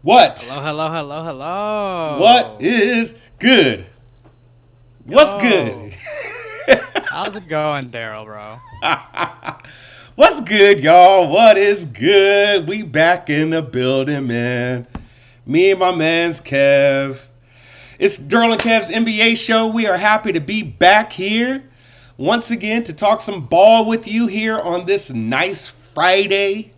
What? Hello, hello, hello, What hello. is good? What's Yo, good? how's it going, Daryl, bro? What's good, y'all? What is good? We back in the building, man. Me and my man's Kev. It's Derl and Kev's NBA show. We are happy to be back here once again to talk some ball with you here on this nice Friday.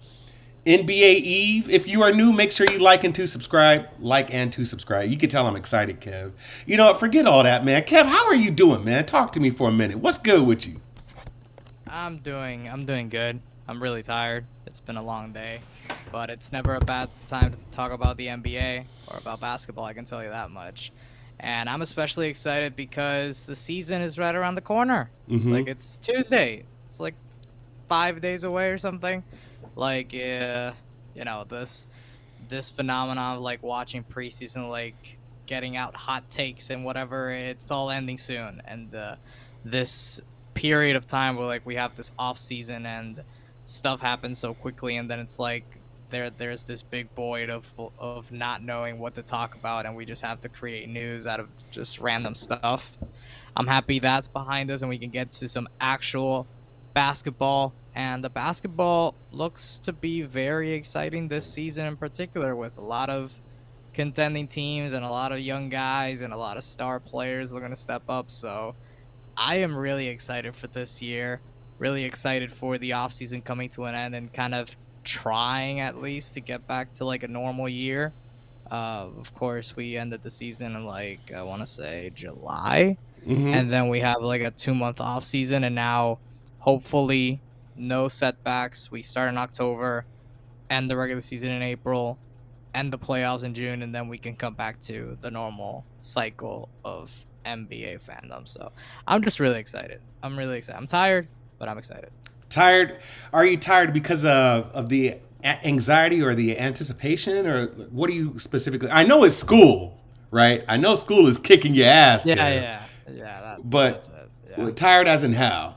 NBA Eve. If you are new, make sure you like and to subscribe. Like and to subscribe. You can tell I'm excited, Kev. You know what? Forget all that, man. Kev, how are you doing, man? Talk to me for a minute. What's good with you? I'm doing good. I'm really tired. It's been a long day, but it's never a bad time to talk about the NBA or about basketball, I can tell you that much. And I'm especially excited because the season is right around the corner. Mm-hmm. Like it's Tuesday. It's like 5 days away or something. Like this phenomenon of like watching preseason, like getting out hot takes and whatever, it's all ending soon. And this period of time where like we have this off season and stuff happens so quickly, and then it's like there's this big void of not knowing what to talk about, and we just have to create news out of just random stuff. I'm happy that's behind us and we can get to some actual basketball. And the basketball looks to be very exciting this season in particular, with a lot of contending teams and a lot of young guys and a lot of star players looking to step up. So I am really excited for this year, really excited for the offseason coming to an end and kind of trying at least to get back to like a normal year. Of course, we ended the season in like, I want to say July, Mm-hmm. and then we have like a 2 month off season, and now hopefully no setbacks. We start in October, end the regular season in April, end the playoffs in June, and then we can come back to the normal cycle of NBA fandom. So I'm just really excited. I'm really excited. I'm tired, but I'm excited. Tired? Are you tired because of the anxiety or the anticipation, or what do you specifically? I know it's school, right? I know school is kicking your ass, Yeah, Kev. yeah. That's But it. Yeah, tired as in how?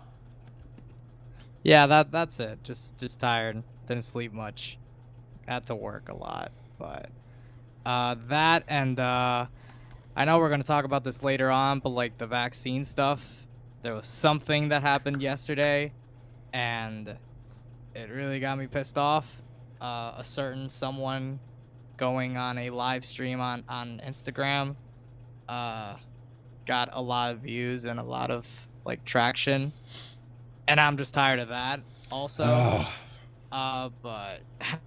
yeah. That's it. Just tired. Didn't sleep much. Had to work a lot, but that and I know we're gonna talk about this later on, but like the vaccine stuff, there was something that happened yesterday, and it really got me pissed off. A certain someone going on a live stream on Instagram, uh, got a lot of views and a lot of like traction, and I'm just tired of that. Also, Oh, but I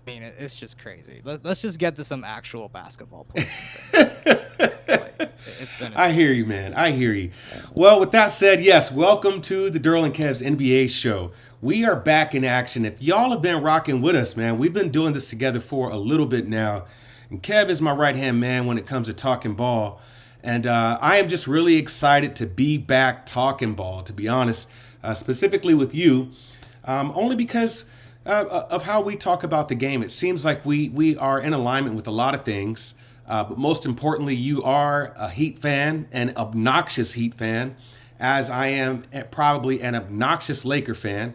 mean, it's just crazy. Let's just get to some actual basketball players and things. Like I it's hear been you, man. I hear you. Well, with that said, yes, welcome to the Derl and Kev's NBA show. We are back in action. If y'all have been rocking with us, man, we've been doing this together for a little bit now. And Kev is my right hand man when it comes to talking ball. And I am just really excited to be back talking ball, to be honest, specifically with you, only because of how we talk about the game. It seems like we are in alignment with a lot of things. But most importantly, you are a Heat fan, an obnoxious Heat fan, as I am probably an obnoxious Laker fan.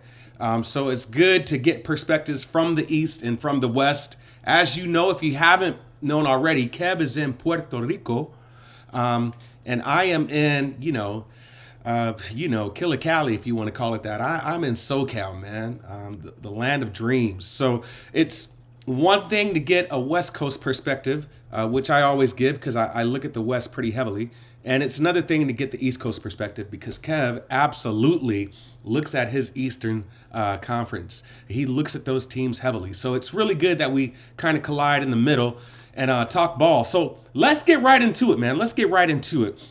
So it's good to get perspectives from the East and from the West. As you know, if you haven't known already, Kev is in Puerto Rico, and I am in, Killer Cali, if you want to call it that. I'm in SoCal, man, the land of dreams. So it's one thing to get a West Coast perspective, which I always give because I look at the West pretty heavily. And it's another thing to get the East Coast perspective because Kev absolutely looks at his Eastern Conference. He looks at those teams heavily. So it's really good that we kind of collide in the middle and talk ball. So let's get right into it, man. Let's get right into it.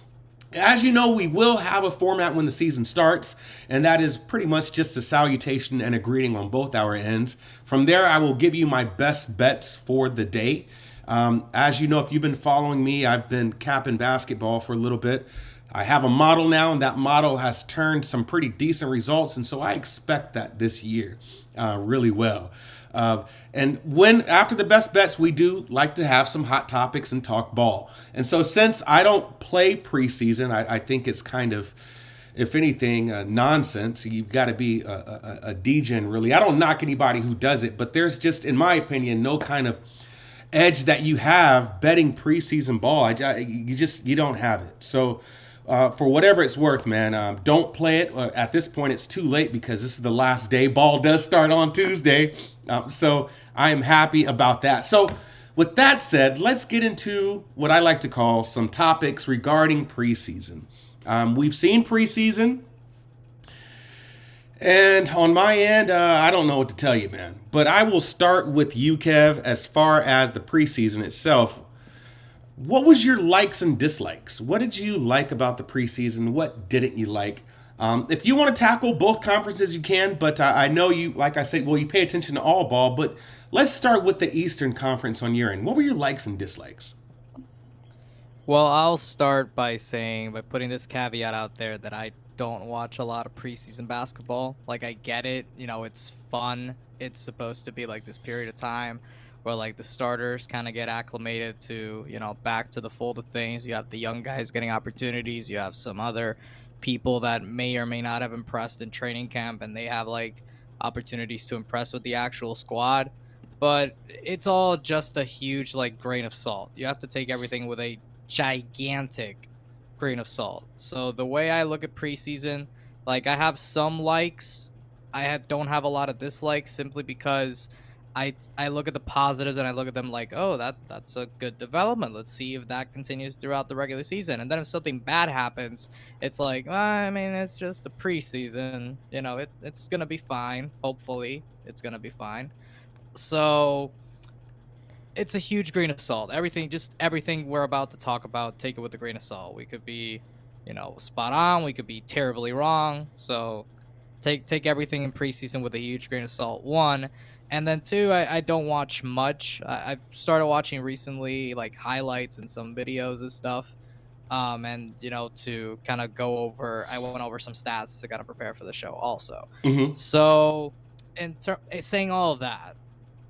As you know, we will have a format when the season starts, and that is pretty much just a salutation and a greeting on both our ends. From there, I will give you my best bets for the day. As you know, if you've been following me, I've been capping basketball for a little bit. I have a model now, and that model has turned some pretty decent results, and so I expect that this year really well. And when after the best bets, we do like to have some hot topics and talk ball. And so since I don't play preseason, I think it's kind of, if anything, nonsense. You've got to be a degen, really. I don't knock anybody who does it, but there's just, in my opinion, no kind of edge that you have betting preseason ball. You don't have it. So for whatever it's worth, man, don't play it. At this point, it's too late because this is the last day. Ball does start on Tuesday, so I am happy about that. So with that said, let's get into what I like to call some topics regarding preseason. We've seen preseason. And on my end, I don't know what to tell you, man. But I will start with you, Kev, as far as the preseason itself. What was your likes and dislikes? What did you like about the preseason? What didn't you like? If you want to tackle both conferences, you can. But I know you, like I said, well, you pay attention to all ball. But let's start with the Eastern Conference on your end. What were your likes and dislikes? Well, I'll start by putting this caveat out there that I don't watch a lot of preseason basketball. Like, I get it, it's fun. It's supposed to be like this period of time where like the starters kind of get acclimated to, back to the fold of things. You have the young guys getting opportunities. You have some other people that may or may not have impressed in training camp, and they have like opportunities to impress with the actual squad. But it's all just a huge like grain of salt. You have to take everything with a gigantic grain of salt. So the way I look at preseason, like I have some likes, don't have a lot of dislikes simply because I look at the positives and I look at them like, oh, that's a good development. Let's see if that continues throughout the regular season. And then if something bad happens, it's like, I mean, it's just a preseason. It's gonna be fine. Hopefully, it's gonna be fine. So it's a huge grain of salt. Everything we're about to talk about, take it with a grain of salt. We could be, spot on. We could be terribly wrong. So take everything in preseason with a huge grain of salt. One, and then two, I don't watch much. I started watching recently, like highlights and some videos and stuff. And to kind of I went over some stats to kind of prepare for the show also. Mm-hmm. So, saying all of that,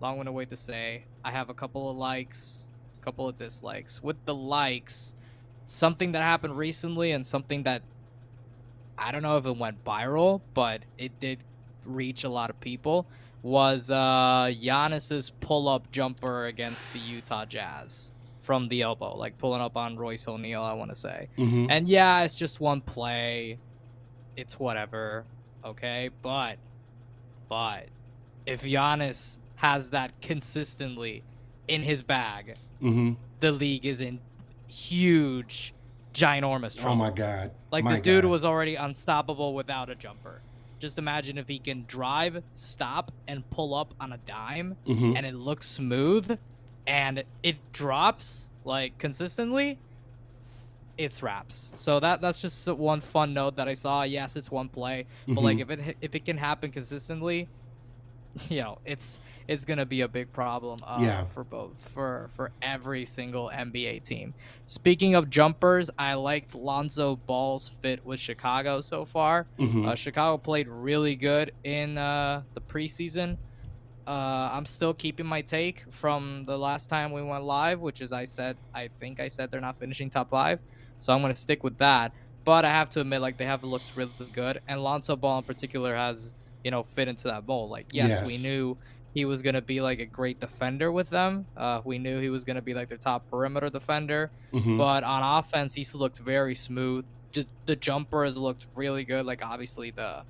long-winded way to say, I have a couple of likes, a couple of dislikes. With the likes, something that happened recently and something that I don't know if it went viral, but it did reach a lot of people, was Giannis's pull-up jumper against the Utah Jazz from the elbow, like pulling up on Royce O'Neal, I want to say. Mm-hmm. And yeah, it's just one play. It's whatever, okay? But if Giannis has that consistently in his bag, Mm-hmm. the league is in huge, ginormous trouble. Oh my God. Like, My the dude God. was already unstoppable without a jumper. Just imagine if he can drive, stop, and pull up on a dime, Mm-hmm. and it looks smooth, and it drops, like, consistently, it's wraps. So that's just one fun note that I saw. Yes, it's one play, but, like, if it can happen consistently, it's gonna be a big problem Yeah. for every single NBA team. Speaking of jumpers, I liked Lonzo Ball's fit with Chicago so far. Mm-hmm. Chicago played really good in the preseason. I'm still keeping my take from the last time we went live, which is I think I said they're not finishing top 5, so I'm gonna stick with that. But I have to admit, like, they have looked really good, and Lonzo Ball in particular has fit into that mold. Like, yes, we Yes. knew he was gonna be like a great defender with them. We knew he was gonna be like their top perimeter defender, Mm-hmm. but on offense, he's looked very smooth. The jumper has looked really good. Like, obviously the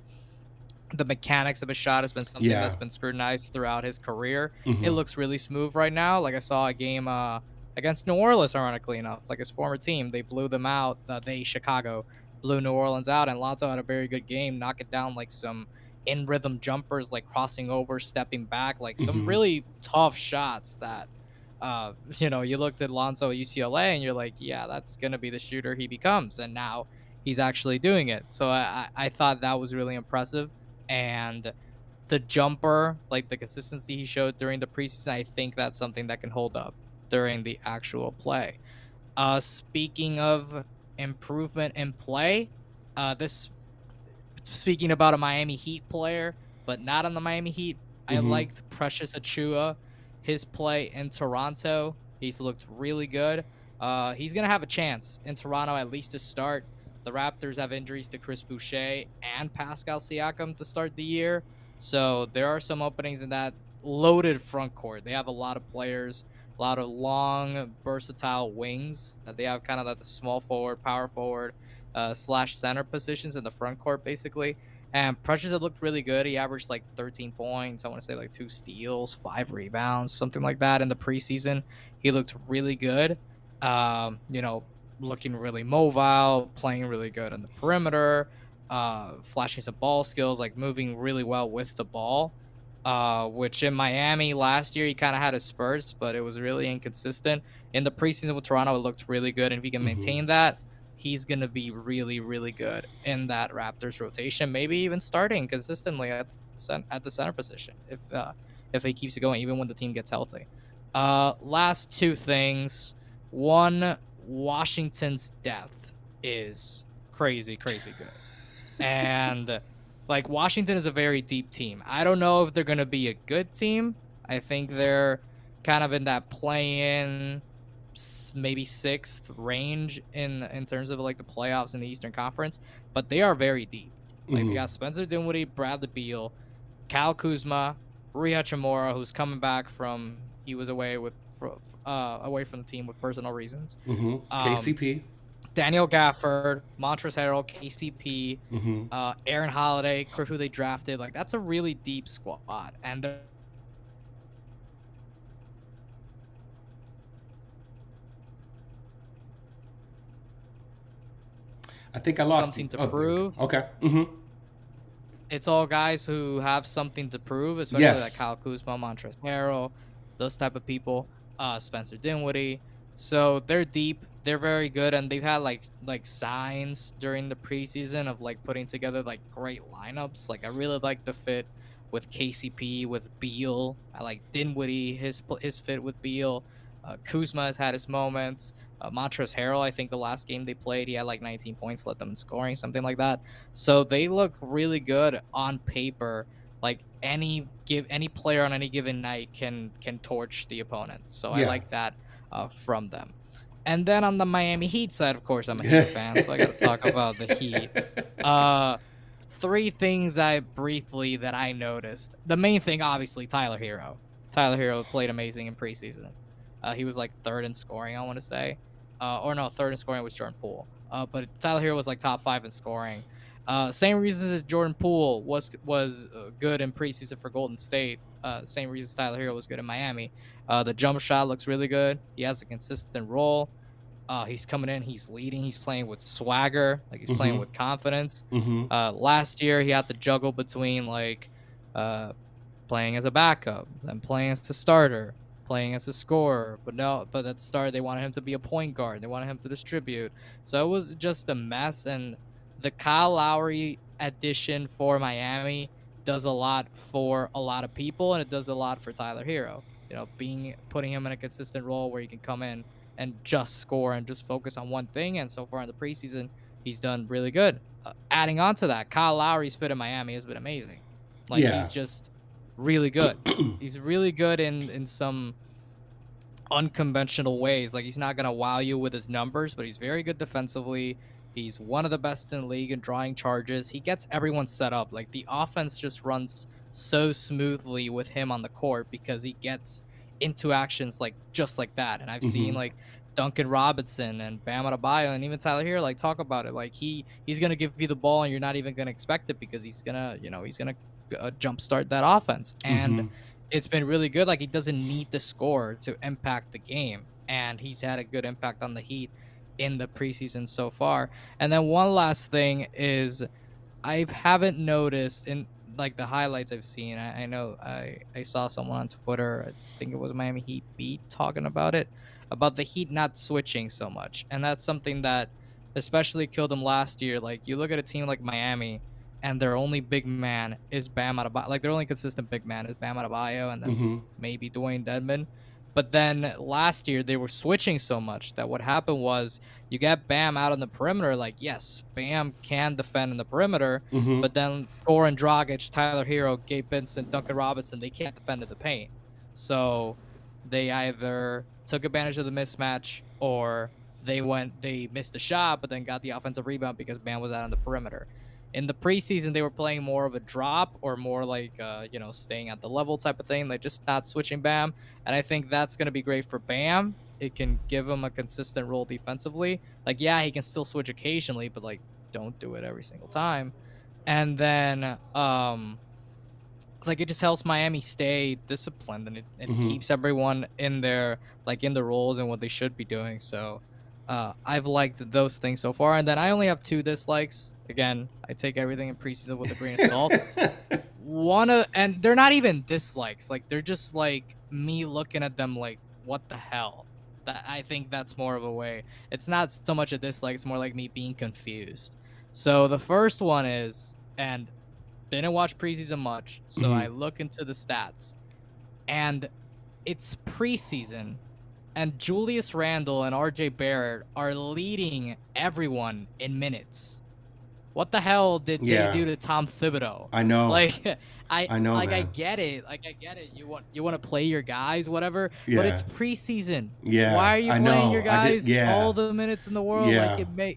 mechanics of his shot has been something Yeah. that's been scrutinized throughout his career. It Mm-hmm. looks really smooth right now. Like, I saw a game against New Orleans, ironically enough, like his former team. They blew them out. Chicago blew New Orleans out, and Lonzo had a very good game, knocking down like some in rhythm jumpers, like crossing over, stepping back, like some Mm-hmm. really tough shots that you looked at Lonzo at UCLA and you're like, yeah, that's gonna be the shooter he becomes, and now he's actually doing it. So I thought that was really impressive. And the jumper, like the consistency he showed during the preseason, I think that's something that can hold up during the actual play. Speaking of improvement in play, this speaking about a Miami Heat player, but not on the Miami Heat, I Mm-hmm. liked Precious Achua, his play in Toronto. He's looked really good. He's gonna have a chance in Toronto at least to start. The Raptors have injuries to Chris Boucher and Pascal Siakam to start the year, so there are some openings in that loaded front court. They have a lot of players a lot of long, versatile wings that they have kind of at the small forward, power forward, slash center positions in the front court, basically. And Precious had looked really good. He averaged like 13 points. I want to say like 2 steals, 5 rebounds, something like that in the preseason. He looked really good. You know, looking really mobile, playing really good on the perimeter, flashing some ball skills, like moving really well with the ball. Which in Miami last year he kind of had his spurts, but it was really inconsistent. In the preseason with Toronto, it looked really good, and if he can Hmm. maintain that, he's gonna be really, really good in that Raptors rotation. Maybe even starting consistently at at the center position if he keeps it going, even when the team gets healthy. Last two things. One, Washington's depth is crazy, crazy good. And like Washington is a very deep team. I don't know if they're going to be a good team. I think they're kind of in that play-in maybe 6th range in terms of like the playoffs in the Eastern Conference, but they are very deep. Like they Hmm. got Spencer Dinwiddie, Bradley Beal, Kyle Kuzma, Rui Hachimura, who's coming back from he was away from the team with personal reasons. Hmm. Um, KCP. Daniel Gafford, Montrezl Harrell, KCP, Hmm. Aaron Holiday, who they drafted. Like that's a really deep squad, and there's I think I lost you. something to Oh, there we go. prove. Okay. Hmm. It's all guys who have something to prove, especially like Yes. Kyle Kuzma, Montrezl Harrell, those type of people. Spencer Dinwiddie. So they're deep. They're very good, and they've had like signs during the preseason of like putting together like great lineups. Like I really like the fit with KCP, with Beal. I like Dinwiddie, his fit with Beal. Kuzma has had his moments. Montrezl Harrell, I think the last game they played, he had like 19 points, led them in scoring, something like that. So they look really good on paper. Like any player on any given night can torch the opponent. So I Yeah. like that from them. And then on the Miami Heat side, of course, I'm a Heat fan, so I got to talk about the Heat. Uh, Three things I briefly that I noticed. The main thing, obviously, Tyler Hero. Tyler Hero played amazing in preseason. He was like third in scoring, I want to say, or no, third in scoring was Jordan Poole. But Tyler Hero was like top 5 in scoring. Same reasons as Jordan Poole was good in preseason for Golden State. Same reasons Tyler Hero was good in Miami. The jump shot looks really good. He has a consistent role. He's coming in, he's leading, he's playing with swagger, like he's playing Hmm. with confidence. Hmm. Last year he had to juggle between like uh, playing as a backup, then playing as a starter, playing as a scorer. But no, but at the start they wanted him to be a point guard. They wanted him to distribute. So it was just a mess. And the Kyle Lowry addition for Miami does a lot for a lot of people, and it does a lot for Tyler Hero. You know, putting him in a consistent role where he can come in and just score and just focus on one thing. And so far in the preseason, he's done really good. Adding on to that, Kyle Lowry's fit in Miami has been amazing. Like he's Yeah. just really good. He's really good in some unconventional ways. Like he's not gonna wow you with his numbers, but he's very good defensively. He's one of the best in the league in drawing charges. He gets everyone set up. Like the offense just runs so smoothly with him on the court because he gets into actions like just like that. And I've seen Hmm. like Duncan Robinson and Bam Adebayo and even Tyler here like talk about it. Like he's gonna give you the ball and you're not even gonna expect it because he's gonna jumpstart that offense. And Hmm. it's been really good. Like he doesn't need to score to impact the game, and he's had a good impact on the Heat in the preseason so far. And then one last thing is I haven't noticed in like the highlights I've seen. I know I saw someone on Twitter. I think it was Miami Heat beat talking about it about the Heat not switching so much, and that's something that especially killed them last year. Like you look at a team like Miami, and their only big man is Bam Adebayo. Like their only consistent big man is Bam Adebayo, and then Hmm. maybe Dwayne Dedmon. But then last year they were switching so much that what happened was you get Bam out on the perimeter. Like yes, Bam can defend in the perimeter, Hmm. but then Goran Dragic, Tyler Hero, Gabe Vincent, Duncan Robinson, they can't defend in the paint. So they either took advantage of the mismatch or they missed a shot, but then got the offensive rebound because Bam was out on the perimeter. In the preseason, they were playing more of a drop or more like, staying at the level type of thing, like just not switching Bam. And I think that's going to be great for Bam. It can give him a consistent role defensively. Like, yeah, he can still switch occasionally, but like, don't do it every single time. And then, like it just helps Miami stay disciplined, and it Hmm. keeps everyone in their like in the roles and what they should be doing. So I've liked those things so far. And then I only have two dislikes. Again, I take everything in preseason with a grain of salt. And they're not even dislikes. Like they're just like me looking at them like, what the hell? That I think that's more of a way. It's not so much a dislike, it's more like me being confused. So the first one is, and didn't watch preseason much, so I look into the stats, and it's preseason, and Julius Randle and RJ Barrett are leading everyone in minutes. What the hell did they Yeah, do to Tom Thibodeau? I know. Like, I know, I man. get it. Like, I get it. You want to play your guys, whatever. But Yeah, it's preseason. yeah, Why are you I playing your know. I did. guys Yeah, all the minutes in the world? Like, yeah.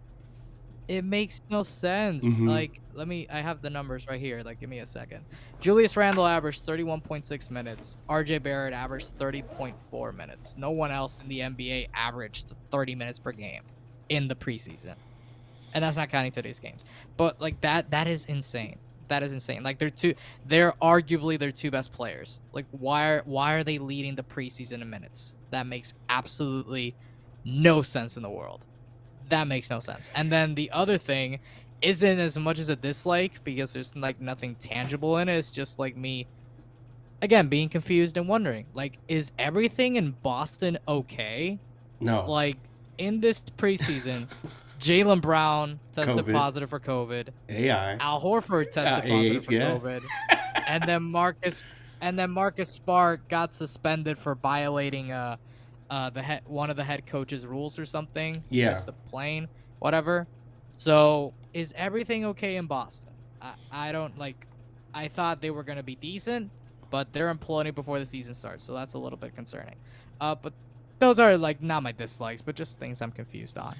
it makes no sense. Hmm. Like, I have the numbers right here. Like, give me a second. Julius Randle averaged 31.6 minutes. RJ Barrett averaged 30.4 minutes. No one else in the NBA averaged 30 minutes per game in the preseason. And that's not counting today's games. But like that is insane. That is insane. Like they're arguably their two best players. Like why are they leading the preseason in minutes? That makes absolutely no sense in the world. That makes no sense. And then the other thing isn't as much as a dislike because there's like nothing tangible in it. It's just like me again being confused and wondering, like, is everything in Boston okay? No. Like in this preseason, Jaylen Brown tested COVID. positive for COVID. AI. Al Horford tested positive for yeah. COVID, and then Marcus Smart got suspended for violating one of the head coach's rules or something. Yeah. Missed a plane, whatever. So is everything okay in Boston? I don't like. I thought they were gonna be decent, but they're imploding before the season starts, so that's a little bit concerning. But those are like not my dislikes, but just things I'm confused on.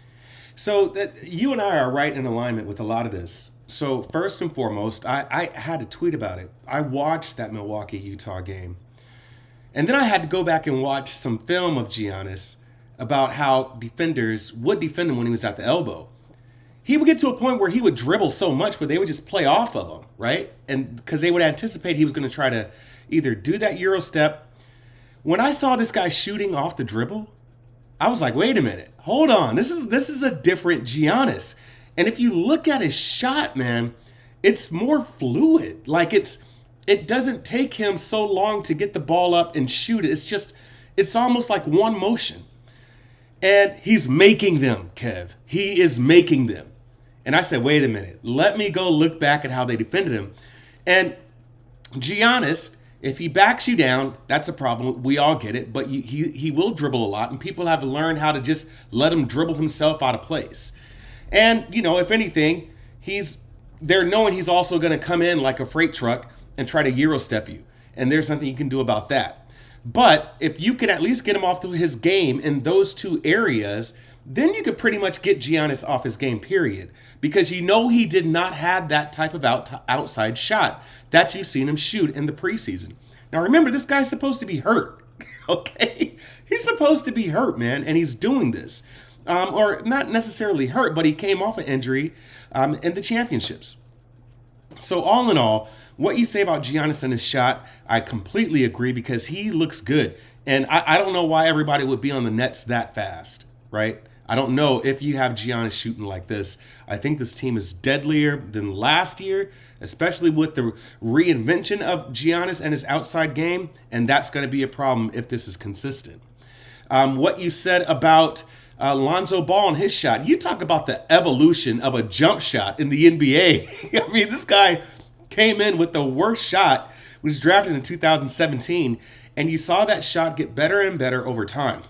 So that you and I are right in alignment with a lot of this. So first and foremost, I had to tweet about it. I watched that Milwaukee Utah game, and then I had to go back and watch some film of Giannis about how defenders would defend him when he was at the elbow. He would get to a point where he would dribble so much where they would just play off of him, right? And because they would anticipate he was going to try to either do that Euro step. When I saw this guy shooting off the dribble, I was like, wait a minute, hold on. This is a different Giannis. And if you look at his shot, man, it's more fluid. Like it doesn't take him so long to get the ball up and shoot it. It's almost like one motion. And he's making them, Kev. He is making them. And I said, wait a minute, let me go look back at how they defended him. And Giannis, if he backs you down, that's a problem. We all get it. But he will dribble a lot, and people have to learn how to just let him dribble himself out of place. And, if anything, they're knowing he's also going to come in like a freight truck and try to Euro step you. And there's something you can do about that. But if you can at least get him off to his game in those two areas, then you could pretty much get Giannis off his game, period. Because he did not have that type of outside shot that you've seen him shoot in the preseason. Now remember, this guy's supposed to be hurt, okay? He's supposed to be hurt, man, and he's doing this. Or not necessarily hurt, but he came off an injury in the championships. So all in all, what you say about Giannis and his shot, I completely agree because he looks good. And I don't know why everybody would be on the Nets that fast, right? I don't know if you have Giannis shooting like this. I think this team is deadlier than last year, especially with the reinvention of Giannis and his outside game. And that's going to be a problem if this is consistent. What you said about Lonzo Ball and his shot, you talk about the evolution of a jump shot in the NBA. I mean, this guy came in with the worst shot, was drafted in 2017, and you saw that shot get better and better over time.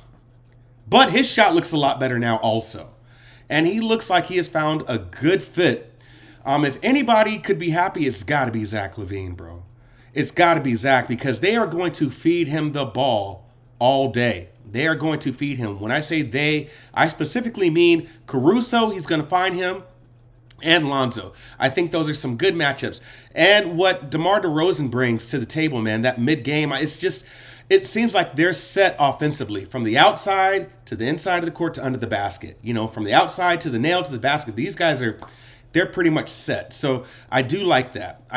But his shot looks a lot better now also. And he looks like he has found a good fit. If anybody could be happy, it's got to be Zach Levine, bro. It's got to be Zach because they are going to feed him the ball all day. They are going to feed him. When I say they, I specifically mean Caruso. He's going to find him. and Lonzo. I think those are some good matchups. And what DeMar DeRozan brings to the table, man, that mid game, it seems like they're set offensively from the outside to the inside of the court to under the basket. From the outside to the nail to the basket. These guys they're pretty much set. So I do like that.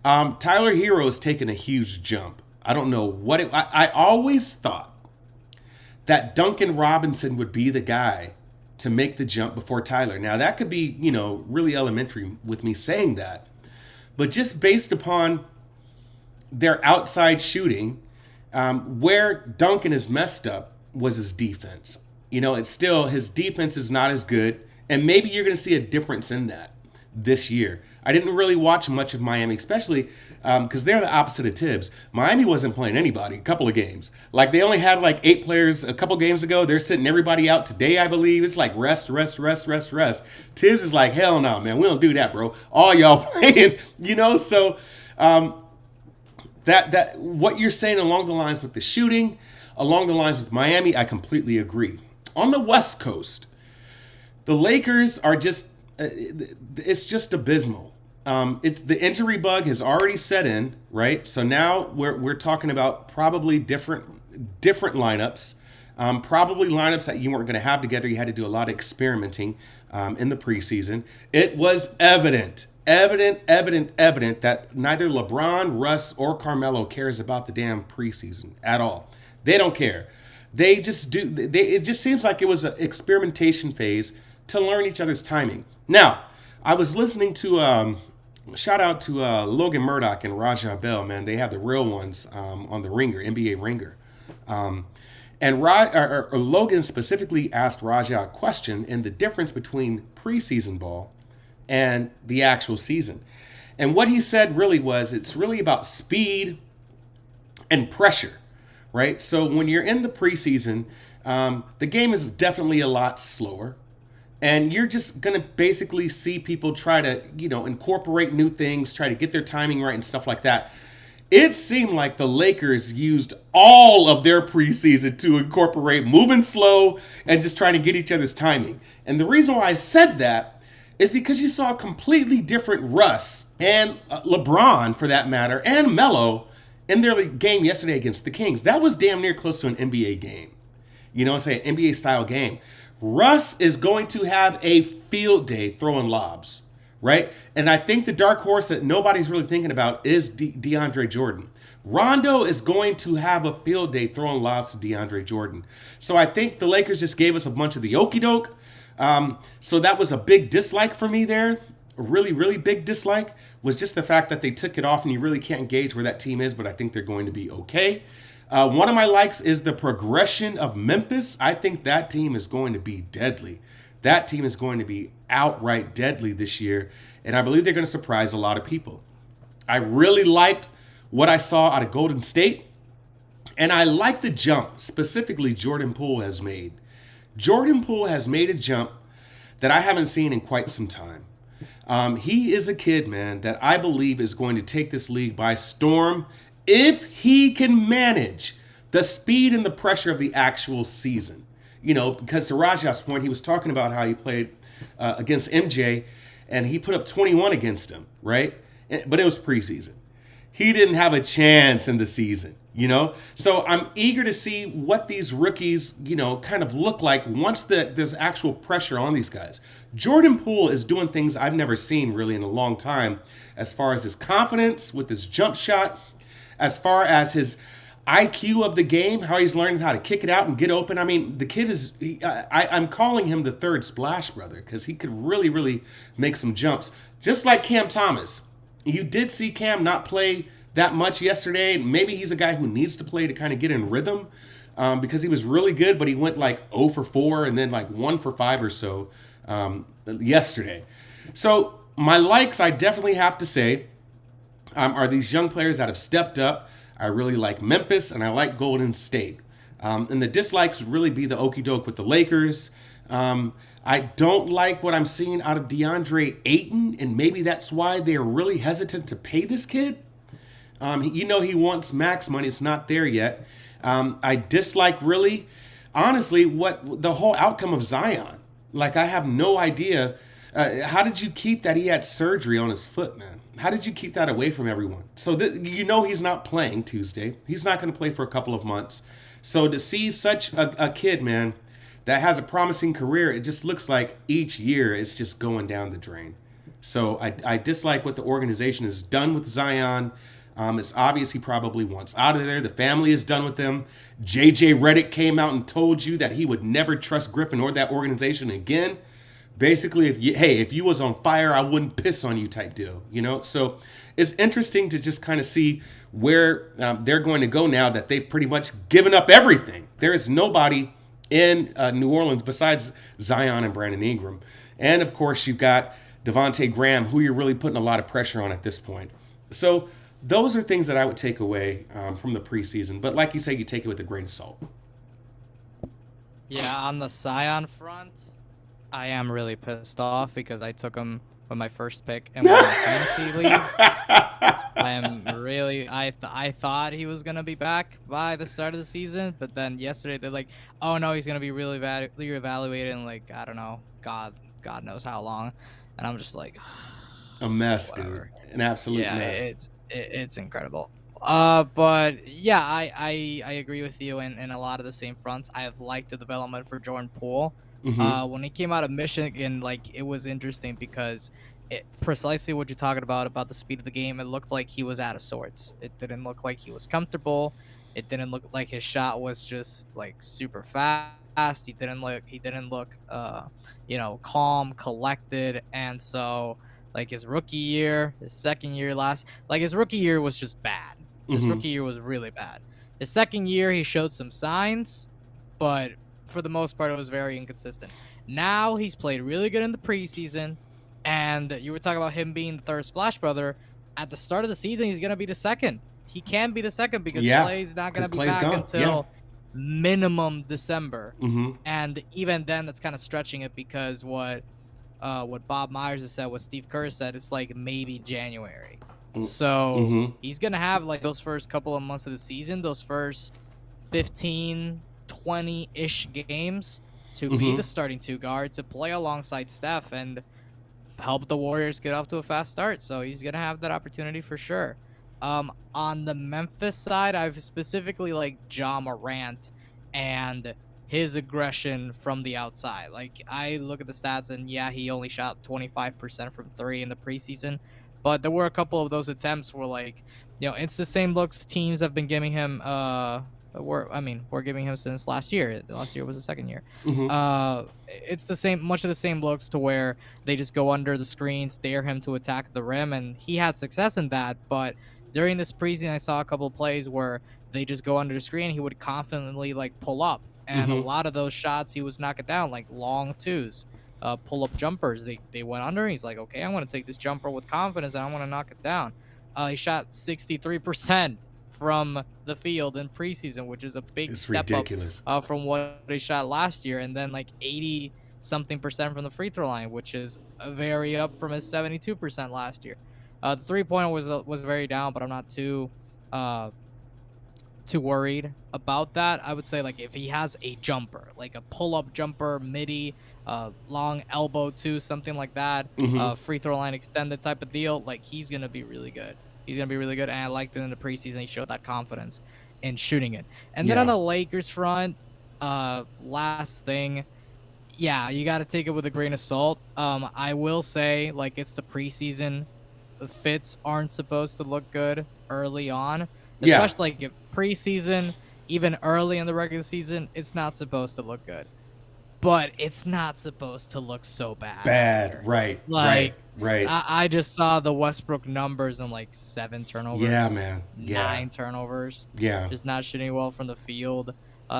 Tyler Hero's taken a huge jump. I don't know what I always thought that Duncan Robinson would be the guy to make the jump before Tyler. Now, that could be, really elementary with me saying that. But just based upon their outside shooting, where Duncan is messed up was his defense. It's still, his defense is not as good. And maybe you're going to see a difference in that this year. I didn't really watch much of Miami, especially because they're the opposite of Tibbs. Miami wasn't playing anybody a couple of games. Like, they only had like 8 players a couple games ago. They're sitting everybody out today, I believe. It's like rest. Tibbs is like, hell no, man. We don't do that, bro. All y'all playing, So that what you're saying along the lines with the shooting, along the lines with Miami, I completely agree. On the West Coast, the Lakers are just, it's just abysmal. It's the injury bug has already set in, right? So now we're talking about probably different lineups, probably lineups that you weren't going to have together. You had to do a lot of experimenting in the preseason. It was evident that neither LeBron, Russ, or Carmelo cares about the damn preseason at all. They don't care. They just do. It just seems like it was an experimentation phase to learn each other's timing. Now, I was listening to shout out to Logan Murdoch and Raja Bell, man. They have the real ones on the Ringer, NBA Ringer. And Logan specifically asked Raja a question in the difference between preseason ball and the actual season. And what he said really was, it's really about speed and pressure, right? So when you're in the preseason, the game is definitely a lot slower. And you're just going to basically see people try to, incorporate new things, try to get their timing right and stuff like that. It seemed like the Lakers used all of their preseason to incorporate moving slow and just trying to get each other's timing. And the reason why I said that is because you saw a completely different Russ and LeBron, for that matter, and Melo in their game yesterday against the Kings. That was damn near close to an NBA game. An NBA style game. Russ is going to have a field day throwing lobs, right? And I think the dark horse that nobody's really thinking about is DeAndre Jordan. Rondo is going to have a field day throwing lobs to DeAndre Jordan. So I think the Lakers just gave us a bunch of the okie doke. So that was a big dislike for me there. A really, really big dislike was just the fact that they took it off and you really can't gauge where that team is, but I think they're going to be okay. One of my likes is the progression of Memphis. I think that team is going to be deadly. That team is going to be outright deadly this year, and I believe they're going to surprise a lot of people. I really liked what I saw out of Golden State, and I like the jump specifically Jordan Poole has made. Jordan Poole has made a jump that I haven't seen in quite some time. He is a kid, man, that I believe is going to take this league by storm if he can manage the speed and the pressure of the actual season. Because to Raja's point, he was talking about how he played against MJ, and he put up 21 against him, right? But it was preseason. He didn't have a chance in the season, So I'm eager to see what these rookies, kind of look like once there's actual pressure on these guys. Jordan Poole is doing things I've never seen really in a long time as far as his confidence with his jump shot, as far as his IQ of the game, how he's learning how to kick it out and get open. I mean, the kid is, I'm calling him the third Splash Brother because he could really, really make some jumps. Just like Cam Thomas. You did see Cam not play that much yesterday. Maybe he's a guy who needs to play to kind of get in rhythm because he was really good, but he went like 0 for 4 and then like 1 for 5 or so yesterday. So my likes, I definitely have to say, are these young players that have stepped up. I really like Memphis, and I like Golden State. And the dislikes would really be the okie doke with the Lakers. I don't like what I'm seeing out of DeAndre Ayton, and maybe that's why they're really hesitant to pay this kid. He wants max money. It's not there yet. I dislike really, honestly, what the whole outcome of Zion. Like, I have no idea. How did you keep that he had surgery on his foot, man? How did you keep that away from everyone? So he's not playing Tuesday. He's not going to play for a couple of months. So to see such a kid, man, that has a promising career, it just looks like each year it's just going down the drain. So I dislike what the organization has done with Zion. It's obvious he probably wants out of there. The family is done with him. JJ Redick came out and told you that he would never trust Griffin or that organization again. Basically, if you was on fire, I wouldn't piss on you type deal, you know? So it's interesting to just kind of see where they're going to go now that they've pretty much given up everything. There is nobody in New Orleans besides Zion and Brandon Ingram. And of course, you've got Devontae Graham, who you're really putting a lot of pressure on at this point. So those are things that I would take away from the preseason. But like you say, you take it with a grain of salt. Yeah, on the Zion front, I am really pissed off because I took him with my first pick in one of my fantasy leagues. I thought he was gonna be back by the start of the season, but then yesterday they're like, oh no, he's gonna be really reevaluated in like, I don't know, God knows how long, and I'm just like, A mess, whatever. dude. An absolute Yeah, mess. it's incredible. But yeah, I agree with you in a lot of the same fronts. I have liked the development for Jordan Poole. Mm-hmm. When he came out of Michigan, like it was interesting because precisely what you're talking about the speed of the game. It looked like he was out of sorts. It didn't look like he was comfortable. It didn't look like his shot was just like super fast. He didn't look calm, collected, and so like his rookie year, his second year his rookie year was just bad. His Mm-hmm. rookie year was really bad. His second year he showed some signs, but for the most part it was very inconsistent. Now he's played really good in the preseason, and you were talking about him being the third splash brother. At the start of the season, he's gonna be the second. He can be the second because Yeah, Clay's not because gonna be Clay's back gone. Yeah. until minimum December. Mm-hmm. And even then that's kind of stretching it because what Bob Myers has said, what Steve Kerr said, it's like maybe January. So Mm-hmm. he's gonna have like those first couple of months of the season, those first 15, 20-ish games to be Mm-hmm. the starting two guard, to play alongside Steph and help the Warriors get off to a fast start. So he's gonna have that opportunity for sure. On the Memphis side, I've specifically like Ja Morant and his aggression from the outside. Like I look at the stats and yeah, he only shot 25% from three in the preseason, but there were a couple of those attempts where like, it's the same looks teams have been giving him we're giving him since last year. Last year was the second year. Mm-hmm. It's much of the same looks to where they just go under the screens, dare him to attack the rim, and he had success in that. But during this preseason, I saw a couple of plays where they just go under the screen. He would confidently like pull up, and a Mm-hmm. lot of those shots he was knocking down like long twos, pull up jumpers. They went under. And he's like, okay, I want to take this jumper with confidence, and I want to knock it down. He shot 63% from the field in preseason, which is a big It's step up ridiculous. from what he shot last year, and then like 80 something percent from the free throw line, which is very up from his 72% last year. The 3-pointer was very down, but I'm not uh, too worried about that. I would say like if he has a jumper, like a pull up jumper, midi, long elbow too, something like that, Mm-hmm. free throw line extended type of deal, like he's gonna be really good. He's gonna be really good, and I liked it in the preseason. He showed that confidence in shooting it. And then on Yeah. the Lakers front, last thing, yeah, you got to take it with a grain of salt. I will say, like, it's the preseason. The fits aren't supposed to look good early on, Yeah. especially like if preseason, even early in the regular season, it's not supposed to look good. But it's not supposed to look so bad either. Bad. Right. Right. Like, Right. I just saw the Westbrook numbers and like 7 Yeah, turnovers, man. Yeah. 9 turnovers, Yeah. just not shooting well from the field.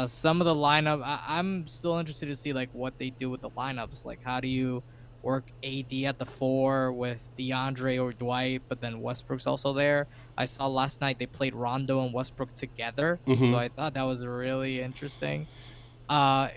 Some of the lineup, I'm still interested to see like what they do with the lineups. Like, how do you work AD at the 4 with DeAndre or Dwight, but then Westbrook's also there? I saw last night they played Rondo and Westbrook together, so Mm-hmm. I thought that was really interesting.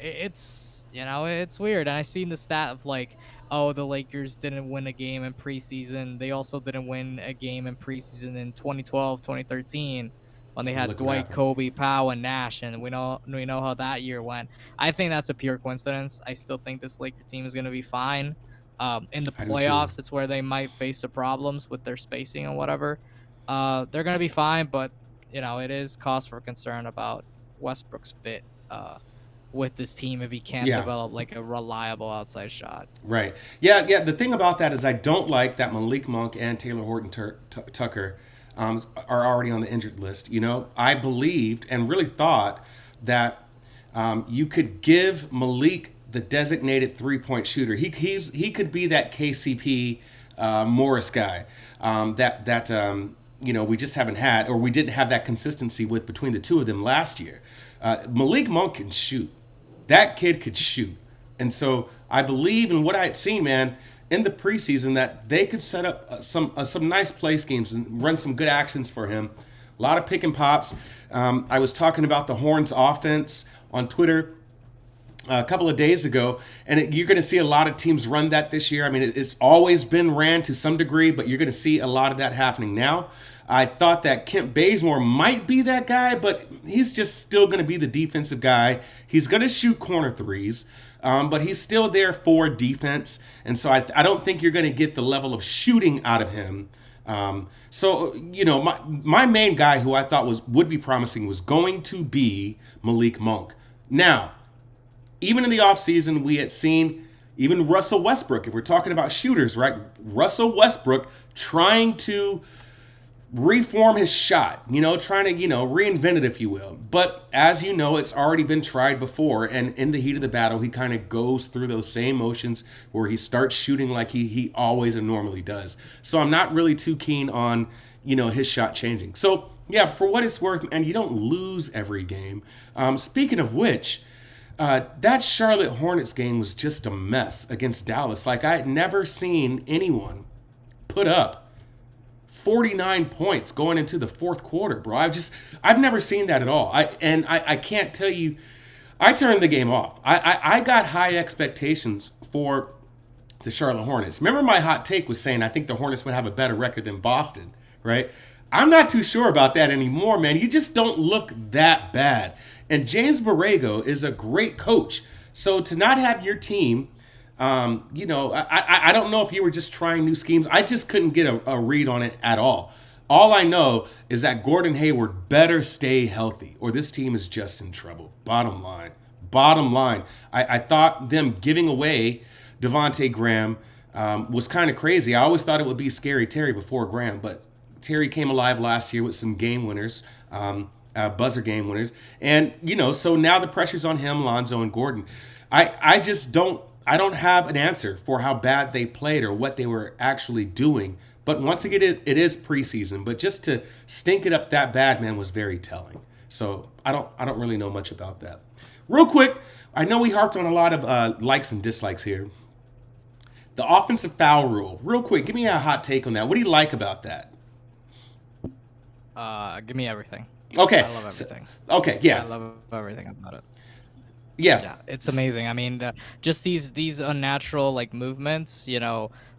It's weird, and I seen the stat of like, oh, the Lakers didn't win a game in preseason. They also didn't win a game in preseason in 2012, 2013 when they had Look what Dwight, happened. Kobe, Powell, and Nash, and we know how that year went. I think that's a pure coincidence. I still think this Laker team is gonna be fine. In the I do too. playoffs, it's where they might face the problems with their spacing and whatever. They're gonna be fine, but it is cause for concern about Westbrook's fit with this team if he can't Yeah. develop like a reliable outside shot. Right. Yeah. Yeah. The thing about that is I don't like that Malik Monk and Taylor Horton Tucker are already on the injured list. I believed and really thought that you could give Malik the designated 3-point shooter. He could be that KCP Morris guy that we just haven't had, or we didn't have that consistency with between the two of them last year. Malik Monk can shoot. That kid could shoot. And so I believe in what I had seen, man, in the preseason that they could set up some nice play schemes and run some good actions for him. A lot of pick and pops. I was talking about the Horns offense on Twitter a couple of days ago, and you're going to see a lot of teams run that this year. I mean, it's always been ran to some degree, but you're going to see a lot of that happening now. I thought that Kent Bazemore might be that guy, but he's just still going to be the defensive guy. He's going to shoot corner threes, but he's still there for defense. And so I don't think you're going to get the level of shooting out of him. My main guy who I thought would be promising was going to be Malik Monk. Now, even in the offseason, we had seen even Russell Westbrook, if we're talking about shooters, right? Russell Westbrook trying to reform his shot, trying to, reinvent it, if you will. But as you know, it's already been tried before. And in the heat of the battle, he kind of goes through those same motions where he starts shooting like he always and normally does. So I'm not really too keen on, his shot changing. So, yeah, for what it's worth, and you don't lose every game. Speaking of which, that Charlotte Hornets game was just a mess against Dallas. Like, I had never seen anyone put up 49 points going into the fourth quarter, bro. I've never seen that at all. I can't tell you. I turned the game off. I got high expectations for the Charlotte Hornets. Remember my hot take was saying I think the Hornets would have a better record than Boston, right? I'm not too sure about that anymore, man. You just don't look that bad. And James Borrego is a great coach. So to not have your team, I don't know if you were just trying new schemes. I just couldn't get a read on it at all. All I know is that Gordon Hayward better stay healthy or this team is just in trouble. Bottom line. Bottom line. I thought them giving away Devontae Graham was kind of crazy. I always thought it would be Scary Terry before Graham, but Terry came alive last year with some game winners, buzzer game winners. And, so now the pressure's on him, Lonzo, and Gordon. I just don't have an answer for how bad they played or what they were actually doing. But once again, it is preseason. But just to stink it up that bad, man, was very telling. So I don't really know much about that. Real quick, I know we harped on a lot of likes and dislikes here. The offensive foul rule. Real quick, give me a hot take on that. What do you like about that? Give me everything. Okay. I love everything. Okay, yeah. I love everything about it. Yeah. Yeah, it's amazing. I mean, just these unnatural like movements,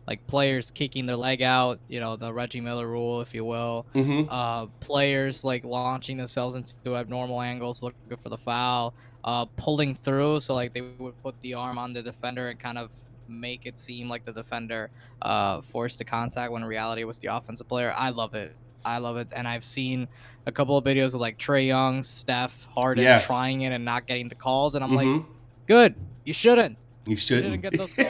like players kicking their leg out, the Reggie Miller rule, if you will. Players like launching themselves into abnormal angles, looking for the foul, pulling through, so like they would put the arm on the defender and kind of make it seem like the defender forced the contact when in reality it was the offensive player. I love it. I love it. And I've seen a couple of videos of like Trae Young, Steph, Harden trying it and not getting the calls. And I'm like, good. You shouldn't. You shouldn't get those calls.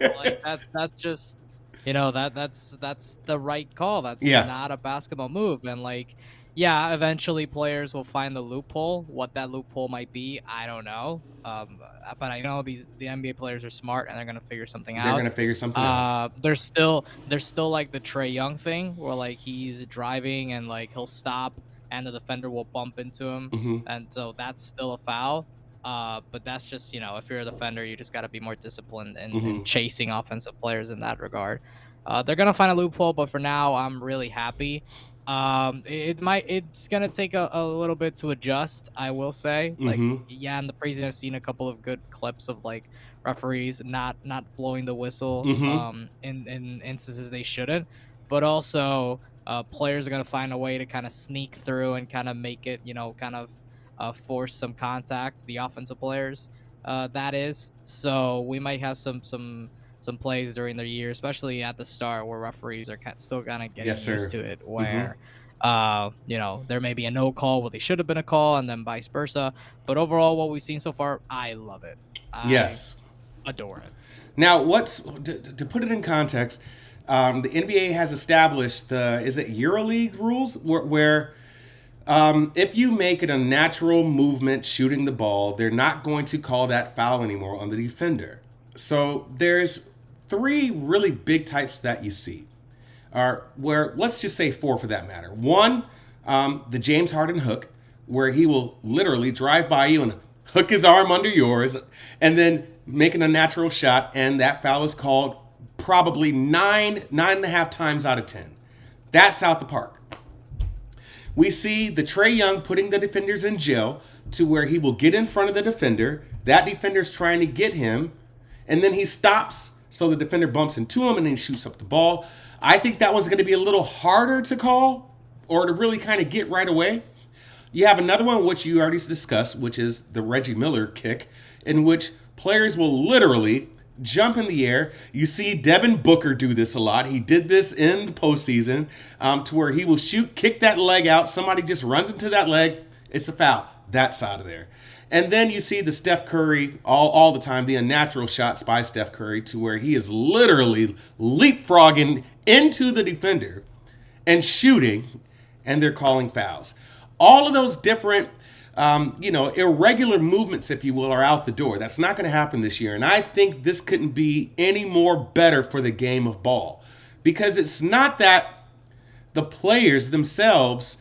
Like that's just, that's the right call. That's not a basketball move. And like, yeah, eventually players will find the loophole. What that loophole might be, I don't know. But I know the NBA players are smart and they're gonna figure something out. They're gonna figure something out. There's still like the Trae Young thing where like he's driving and like he'll stop and the defender will bump into him, and so that's still a foul. But that's just if you're a defender, you just got to be more disciplined in chasing offensive players in that regard. They're gonna find a loophole, but for now, I'm really happy. It's gonna take a little bit to adjust, I will say. Like, yeah, in the preseason I've seen a couple of good clips of like referees not blowing the whistle in instances they shouldn't, but also players are gonna find a way to kind of sneak through and kind of make it kind of force some contact, the offensive players that is. So we might have some some plays during the year, especially at the start, where referees are still kind of getting Yes, used sir. to it, Hmm. where there may be a no call where they should have been a call, and then vice versa. But overall, what we've seen so far, I love it. I Yes. adore it. Now, what's to put it in context? The NBA has established the is it EuroLeague rules where if you make it a natural movement shooting the ball, they're not going to call that foul anymore on the defender. So there's three really big types that you see. Are where let's just say four for that matter. One, the James Harden hook, where he will literally drive by you and hook his arm under yours, and then making a natural shot, and that foul is called probably nine and a half times out of 10. That's out the park. We see the Trae Young putting the defenders in jail to where he will get in front of the defender. That defender's trying to get him, and then he stops so the defender bumps into him and then he shoots up the ball. I think that one's going to be a little harder to call or to really kind of get right away. You have another one, which you already discussed, which is the Reggie Miller kick, in which players will literally jump in the air. You see Devin Booker do this a lot. He did this in the postseason to where he will kick that leg out. Somebody just runs into that leg. It's a foul. That's out of there. And then you see the Steph Curry all the time, the unnatural shots by Steph Curry to where he is literally leapfrogging into the defender and shooting, and they're calling fouls. All of those different, irregular movements, if you will, are out the door. That's not going to happen this year. And I think this couldn't be any more better for the game of ball because it's not that the players themselves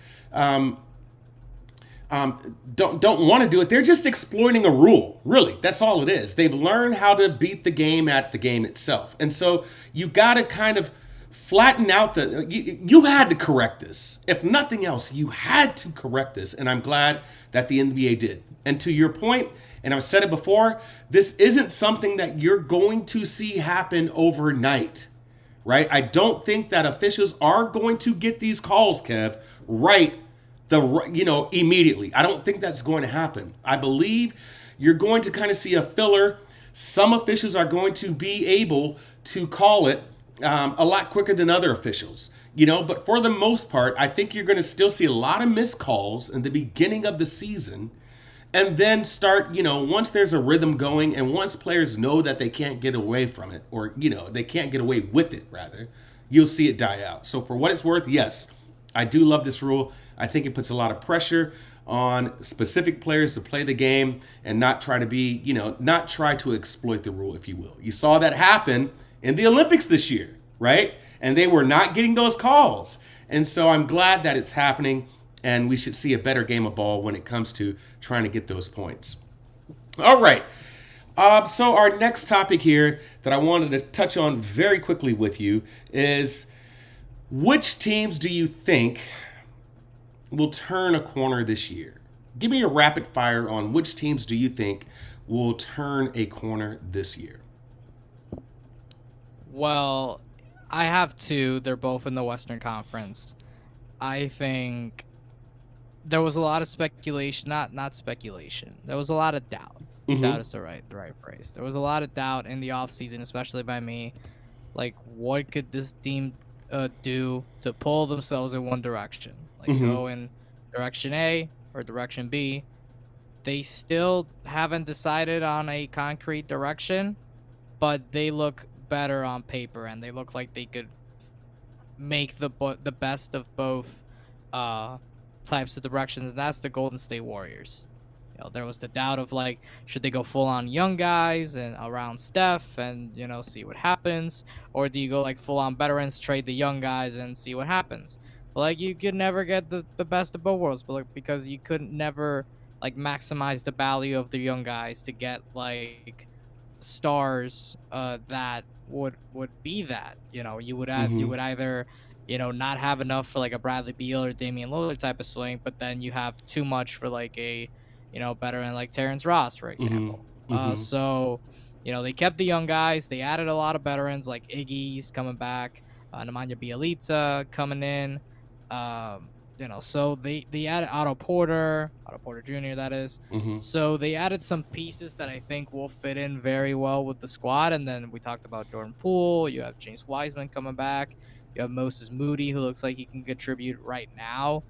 don't want to do it. They're just exploiting a rule. Really, that's all it is. They've learned how to beat the game at the game itself. And so you got to kind of flatten out you had to correct this. If nothing else, you had to correct this. And I'm glad that the NBA did. And to your point, and I've said it before, this isn't something that you're going to see happen overnight, right? I don't think that officials are going to get these calls, Kev, right immediately. I don't think that's going to happen. I believe you're going to kind of see a filler. Some officials are going to be able to call it a lot quicker than other officials, but for the most part, I think you're going to still see a lot of missed calls in the beginning of the season and then start, once there's a rhythm going and once players know that they can't get away from it or, they can't get away with it rather, you'll see it die out. So for what it's worth, yes, I do love this rule. I think it puts a lot of pressure on specific players to play the game and not try to exploit the rule, if you will. You saw that happen in the Olympics this year, right? And they were not getting those calls. And so I'm glad that it's happening, and we should see a better game of ball when it comes to trying to get those points. All right. So our next topic here that I wanted to touch on very quickly with you is which teams do you think will turn a corner this year? Give me a rapid fire on which teams do you think will turn a corner this year? Well, I have two. They're both in the Western Conference. I think there was a lot of speculation, not speculation. There was a lot of doubt. Mm-hmm. Doubt is the right phrase. There was a lot of doubt in the offseason, especially by me. Like, what could this team do to pull themselves in one direction? Like, Mm-hmm. go in direction A or direction B. They still haven't decided on a concrete direction, but they look better on paper, and they look like they could make the best of both uh, types of directions, and that's the Golden State Warriors. There was the doubt of like, should they go full on young guys and around Steph and see what happens, or do you go like full on veterans, trade the young guys and see what happens? But like you could never get the best of both worlds, but like, because you couldn't never like maximize the value of the young guys to get like stars that would be that you Mm-hmm. would either not have enough for like a Bradley Beal or Damian Lillard type of swing, but then you have too much for like a better than like Terrence Ross, for Mm-hmm. example. Mm-hmm. So they kept the young guys, they added a lot of veterans like Iggy's coming back, Nemanja Bjelica coming in, So they added Otto Porter Jr. That is. Hmm. So they added some pieces that I think will fit in very well with the squad. And then we talked about Jordan Poole. You have James Wiseman coming back. You have Moses Moody, who looks like he can contribute right now.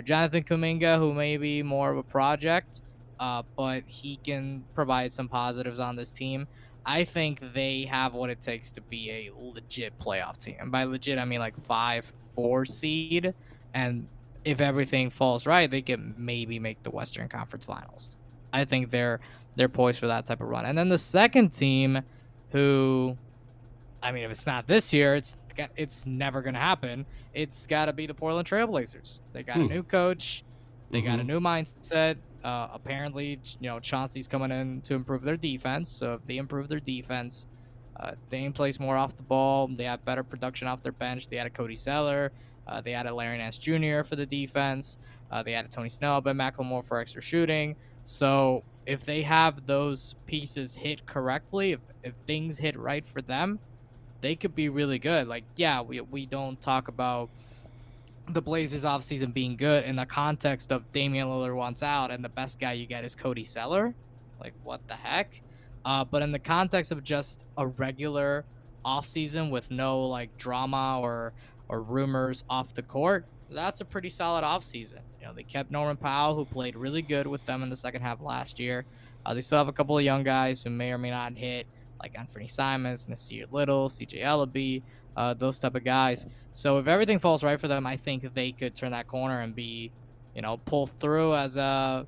Jonathan Kuminga, who may be more of a project, but he can provide some positives on this team. I think they have what it takes to be a legit playoff team. And by legit, I mean like 5-4 seed. And if everything falls right, they can maybe make the Western Conference Finals. I think they're poised for that type of run. And then the second team, who, I mean, if it's not this year, it's never gonna happen. It's got to be the Portland Trailblazers. They got a Hmm. new coach, they got a Hmm. new mindset. Apparently, Chauncey's coming in to improve their defense. So if they improve their defense, Dame plays more off the ball. They have better production off their bench. They added Cody Zeller. They added Larry Nance Jr. for the defense. They added Tony Snell, Ben McLemore for extra shooting. So if they have those pieces hit correctly, if things hit right for them, they could be really good. Like, yeah, we don't talk about the Blazers offseason being good in the context of Damian Lillard wants out and the best guy you get is Cody Zeller. Like, what the heck? But in the context of just a regular offseason with no like drama or rumors off the court, that's a pretty solid offseason. They kept Norman Powell, who played really good with them in the second half last year. They still have a couple of young guys who may or may not hit, like Anthony Simons, Nasir Little, CJ Ellaby, those type of guys. So if everything falls right for them, I think they could turn that corner and be, pull through as a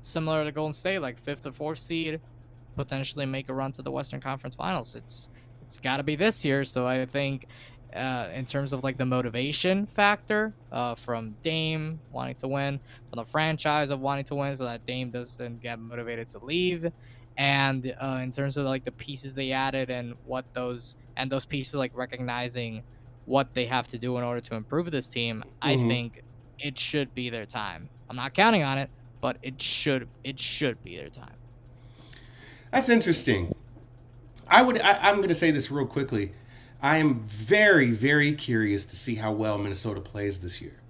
similar to Golden State, like fifth or fourth seed, potentially make a run to the Western Conference Finals. It's got to be this year. So I think, in terms of like the motivation factor, from Dame wanting to win, from the franchise of wanting to win, so that Dame doesn't get motivated to leave, and in terms of like the pieces they added and those pieces like recognizing what they have to do in order to improve this team, I Hmm. think it should be their time. I'm not counting on it, but it should be their time. That's interesting. I'm going to say this real quickly. I am very, very curious to see how well Minnesota plays this year.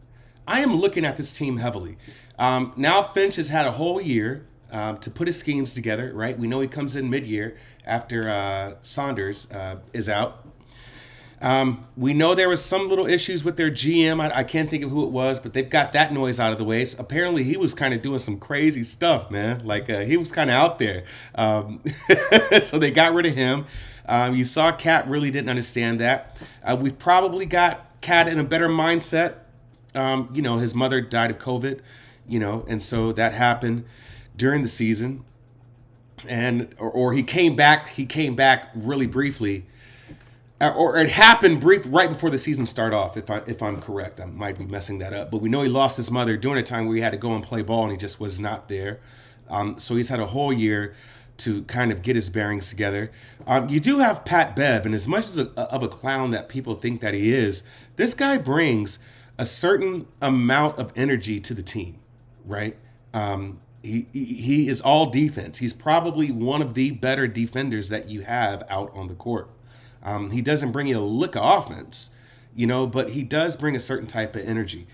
I am looking at this team heavily. Now Finch has had a whole year to put his schemes together, right? We know he comes in mid-year after Saunders is out. We know there was some little issues with their GM. I can't think of who it was, but they've got that noise out of the way. So apparently, he was kind of doing some crazy stuff, man. Like he was kind of out there. So they got rid of him. You saw Cat really didn't understand that. We've probably got Cat in a better mindset. His mother died of COVID, and so that happened during the season, and or he came back. He came back really briefly, or it happened right before the season started off. If I'm correct, I might be messing that up. But we know he lost his mother during a time where he had to go and play ball, and he just was not there. So he's had a whole year to kind of get his bearings together. You do have Pat Bev, and as much as of a clown that people think that he is, this guy brings a certain amount of energy to the team, right? He is all defense. He's probably one of the better defenders that you have out on the court. He doesn't bring you a lick of offense, but he does bring a certain type of energy.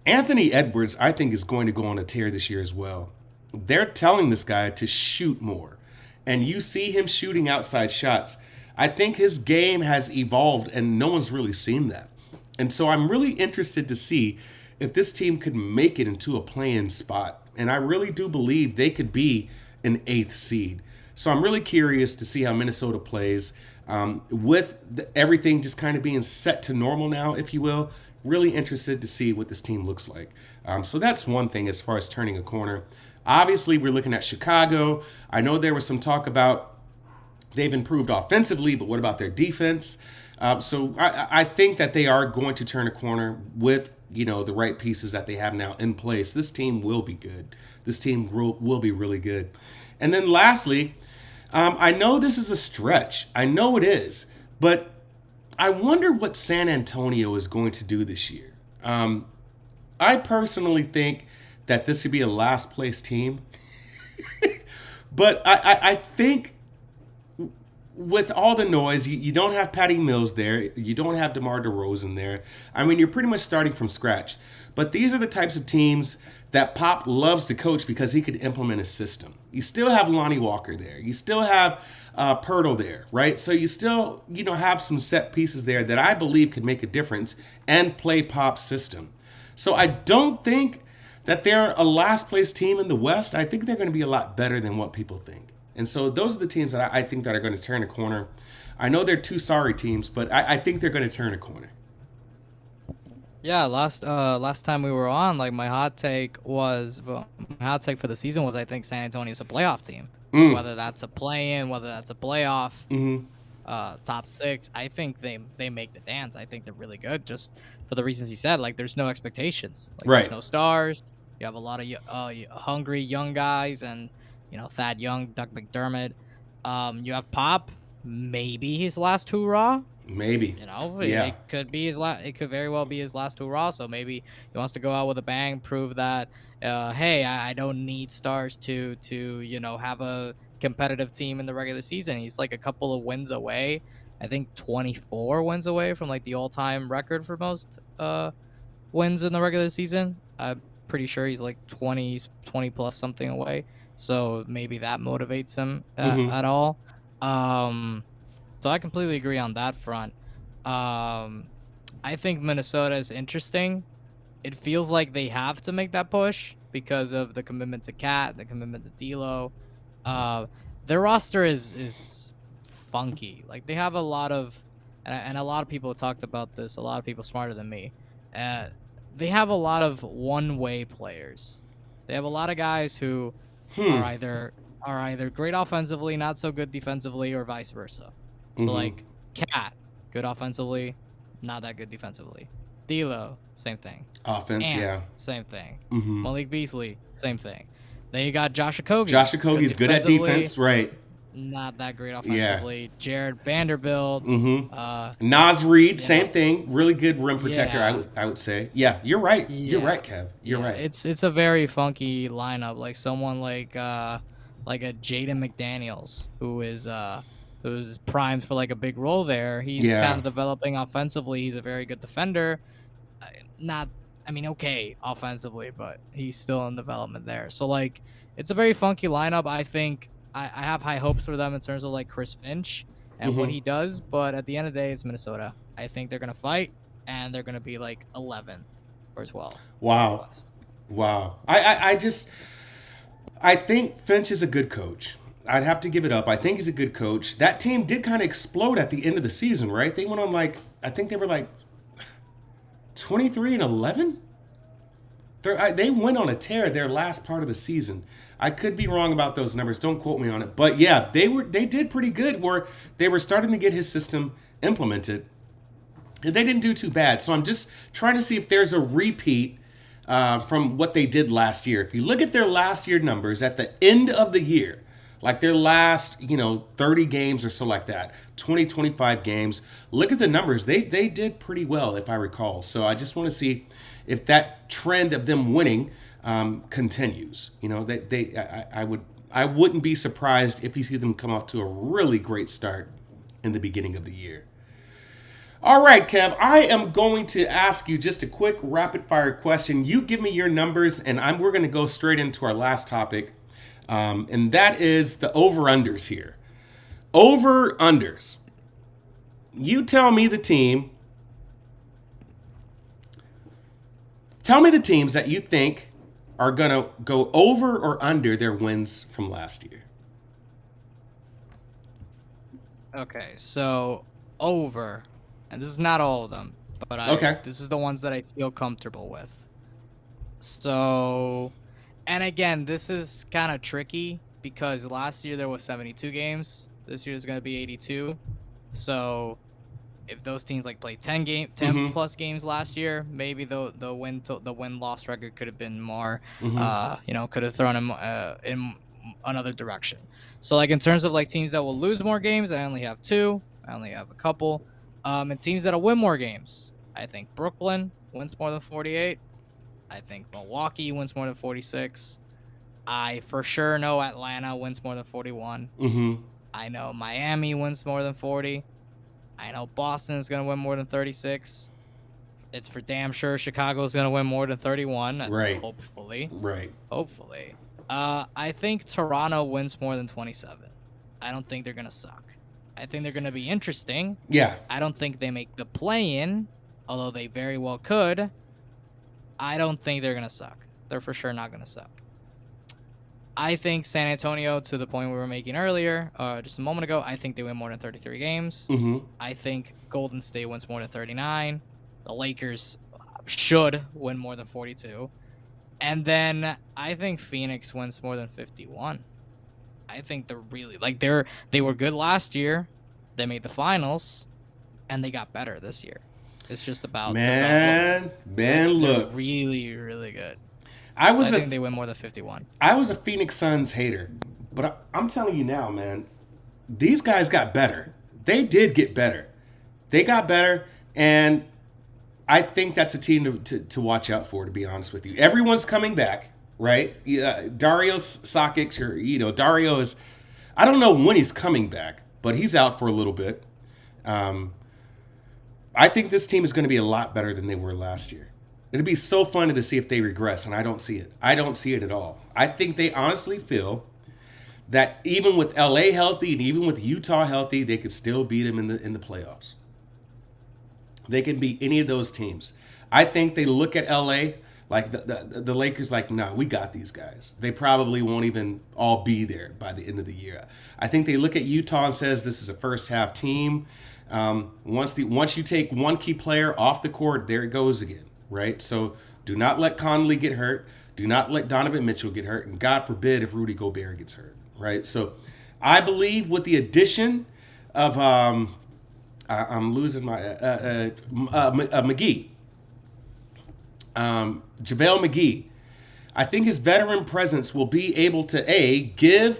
Anthony Edwards, I think, is going to go on a tear this year as well. They're telling this guy to shoot more, and you see him shooting outside shots. I think his game has evolved, and no one's really seen that. And so I'm really interested to see if this team could make it into a play-in spot. And I really do believe they could be an eighth seed. So I'm really curious to see how Minnesota plays with everything just kind of being set to normal now, if you will. Really interested to see what this team looks like. So that's one thing as far as turning a corner. Obviously, we're looking at Chicago. I know there was some talk about they've improved offensively, but what about their defense? So I think that they are going to turn a corner with the right pieces that they have now in place. This team will be good. This team will be really good. And then lastly, I know this is a stretch. I know it is, but I wonder what San Antonio is going to do this year. I personally think that this could be a last place team, but I think with all the noise, you don't have Patty Mills there. You don't have DeMar DeRozan there. I mean, you're pretty much starting from scratch. But these are the types of teams that Pop loves to coach because he could implement his system. You still have Lonnie Walker there. You still have Pirtle there, right? So you still, have some set pieces there that I believe could make a difference and play Pop's system. So I don't think that they're a last place team in the West. I think they're going to be a lot better than what people think. And so those are the teams that I think that are going to turn a corner. I know they're two sorry teams, but I think they're going to turn a corner. Yeah, last time we were on, like my hot take for the season was I think San Antonio's a playoff team. Whether that's a play-in, whether that's a playoff, top 6, I think they make the dance. I think they're really good, just for the reasons you said. Like there's no expectations, like Right. there's no stars. You have a lot of hungry young guys, and Thad Young, Doug McDermott. You have Pop, maybe his last hurrah. Maybe. Yeah. It could be his last. It could very well be his last hurrah. So maybe he wants to go out with a bang, prove that, hey, I don't need stars to have a competitive team in the regular season. He's like a couple of wins away. I think 24 wins away from like the all-time record for most wins in the regular season. I'm pretty sure he's like 20 plus something away. So maybe that motivates him at all. So I completely agree on that front. I think Minnesota is interesting. It feels like they have to make that push because of the commitment to Cat, the commitment to D'Lo. Their roster is funky. Like they have a lot of, and a lot of people talked about this. A lot of people smarter than me. They have a lot of one-way players. They have a lot of guys who are either great offensively, not so good defensively, or vice versa. So like Cat, good offensively, not that good defensively. D'Lo, same thing. Offense, yeah. Same thing. Malik Beasley, same thing. Then you got Josh Okogie. Josh Okogie's good at defense, right? Not that great offensively. Yeah. Jared Vanderbilt. Naz Reid, same thing. Really good rim protector, I would say. Yeah, you're right. You're right, Kev. You're right. It's a very funky lineup. Like someone like a Jaden McDaniels, who's primed for like a big role there. He's kind of developing offensively. He's a very good defender. Okay offensively, but he's still in development there. So like, it's a very funky lineup. I think I have high hopes for them in terms of like Chris Finch and what he does. But at the end of the day, it's Minnesota. I think they're gonna fight, and they're gonna be like 11 or 12. Wow. I think Finch is a good coach. I'd have to give it up. I think he's a good coach. That team did kind of explode at the end of the season, right? They went on I think they were 23-11. They went on a tear their last part of the season. I could be wrong about those numbers. Don't quote me on it. But yeah, they did pretty good where they were starting to get his system implemented. And they didn't do too bad. So I'm just trying to see if there's a repeat from what they did last year. If you look at their last year numbers at the end of the year, like their last, 30 games or so like that, 20, 25 games. Look at the numbers. They did pretty well, if I recall. So I just want to see if that trend of them winning continues. I wouldn't be surprised if you see them come off to a really great start in the beginning of the year. All right, Kev, I am going to ask you just a quick rapid fire question. You give me your numbers, and we're going to go straight into our last topic. And that is the over-unders here. Over-unders. You tell me the team. Tell me the teams that you think are going to go over or under their wins from last year. Okay, so over. And this is not all of them, but this is the ones that I feel comfortable with. So... And again, this is kind of tricky because last year there was 72 games. This year is going to be 82. So if those teams like played 10 plus games last year, maybe the win loss record could have been more. Could have thrown them in another direction. So like in terms of like teams that will lose more games, I only have 2. I only have a couple. And teams that'll win more games, I think Brooklyn wins more than 48. I think Milwaukee wins more than 46. I for sure know Atlanta wins more than 41. I know Miami wins more than 40. I know Boston is going to win more than 36. It's for damn sure Chicago's going to win more than 31, Right. hopefully. Right. Hopefully. I think Toronto wins more than 27. I don't think they're going to suck. I think they're going to be interesting. Yeah. I don't think they make the play-in, although they very well could. I don't think they're going to suck. They're for sure not going to suck. I think San Antonio, to the point we were making earlier, just a moment ago, I think they win more than 33 games. Mm-hmm. I think Golden State wins more than 39. The Lakers should win more than 42. And then I think Phoenix wins more than 51. I think they're really they were good last year. They made the finals, and they got better this year. It's just about man. Look, they're really, really good. I think they win more than 51. I was a Phoenix Suns hater, but I'm telling you now, man, these guys got better. They did get better. They got better, and I think that's a team to watch out for, to be honest with you. Everyone's coming back, right? Dario Saric, or, Dario is, I don't know when he's coming back, but he's out for a little bit. I think this team is going to be a lot better than they were last year. It'd be so fun to see if they regress, and I don't see it. I don't see it at all. I think they honestly feel that even with LA healthy and even with Utah healthy, they could still beat them in the playoffs. They can beat any of those teams. I think they look at LA like the Lakers, like, nah, we got these guys. They probably won't even all be there by the end of the year. I think they look at Utah and says this is a first half team. Once you take one key player off the court, there it goes again. Right? So do not let Conley get hurt. Do not let Donovan Mitchell get hurt. And God forbid if Rudy Gobert gets hurt. Right? So I believe with the addition of, I'm losing my, McGee. JaVale McGee. I think his veteran presence will be able to, give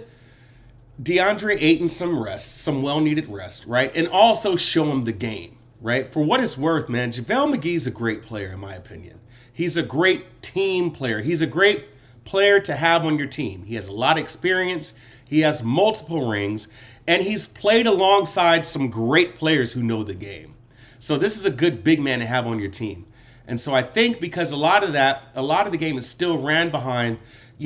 DeAndre Ayton some rest, some well-needed rest, right? And also show him the game. Right? For what it's worth, man, JaVale McGee's a great player, in my opinion. He's a great team player. He's a great player to have on your team. He has a lot of experience. He has multiple rings. And he's played alongside some great players who know the game. So this is a good big man to have on your team. And so I think because a lot of the game is still ran behind,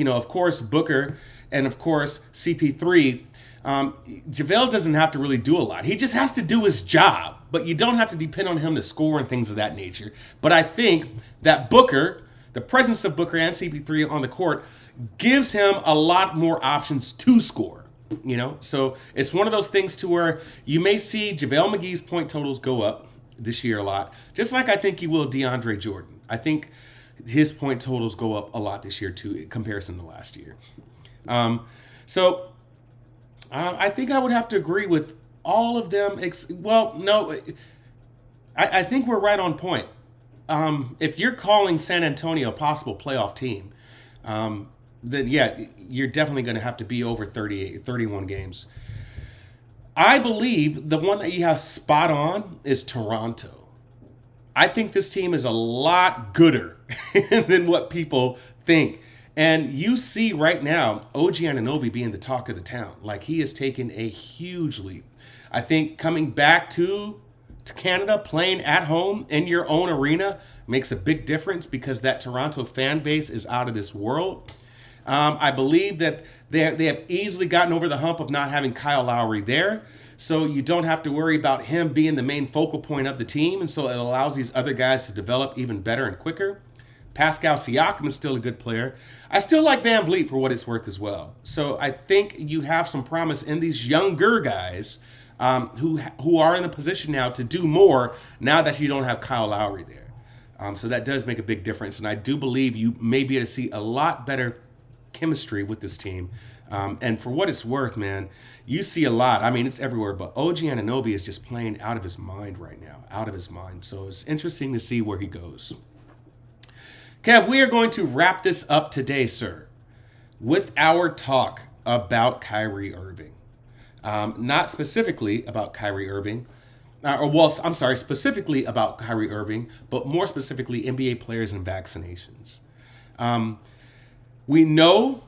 of course, Booker and, of course, CP3, JaVale doesn't have to really do a lot. He just has to do his job. But you don't have to depend on him to score and things of that nature. But I think that Booker, the presence of Booker and CP3 on the court, gives him a lot more options to score. So it's one of those things to where you may see JaVale McGee's point totals go up this year a lot, just like I think you will DeAndre Jordan. I think his point totals go up a lot this year too, in comparison to last year. I think I would have to agree with all of them. No, I think we're right on point. If you're calling San Antonio a possible playoff team, then yeah, you're definitely going to have to be over 31 games. I believe the one that you have spot on is Toronto. I think this team is a lot gooder than what people think. And you see right now, OG Anunoby being the talk of the town. Like, he has taken a huge leap. I think coming back to Canada, playing at home in your own arena makes a big difference because that Toronto fan base is out of this world. I believe that they have easily gotten over the hump of not having Kyle Lowry there. So you don't have to worry about him being the main focal point of the team. And so it allows these other guys to develop even better and quicker. Pascal Siakam is still a good player. I still like Van Vliet for what it's worth as well. So I think you have some promise in these younger guys who are in the position now to do more now that you don't have Kyle Lowry there. So that does make a big difference. And I do believe you may be able to see a lot better chemistry with this team. And for what it's worth, man, you see a lot. I mean, it's everywhere. But OG Anunoby is just playing out of his mind right now. Out of his mind. So it's interesting to see where he goes. Kev, we are going to wrap this up today, sir, with our talk about Kyrie Irving. Not specifically about Kyrie Irving, specifically about Kyrie Irving, but more specifically NBA players and vaccinations. We know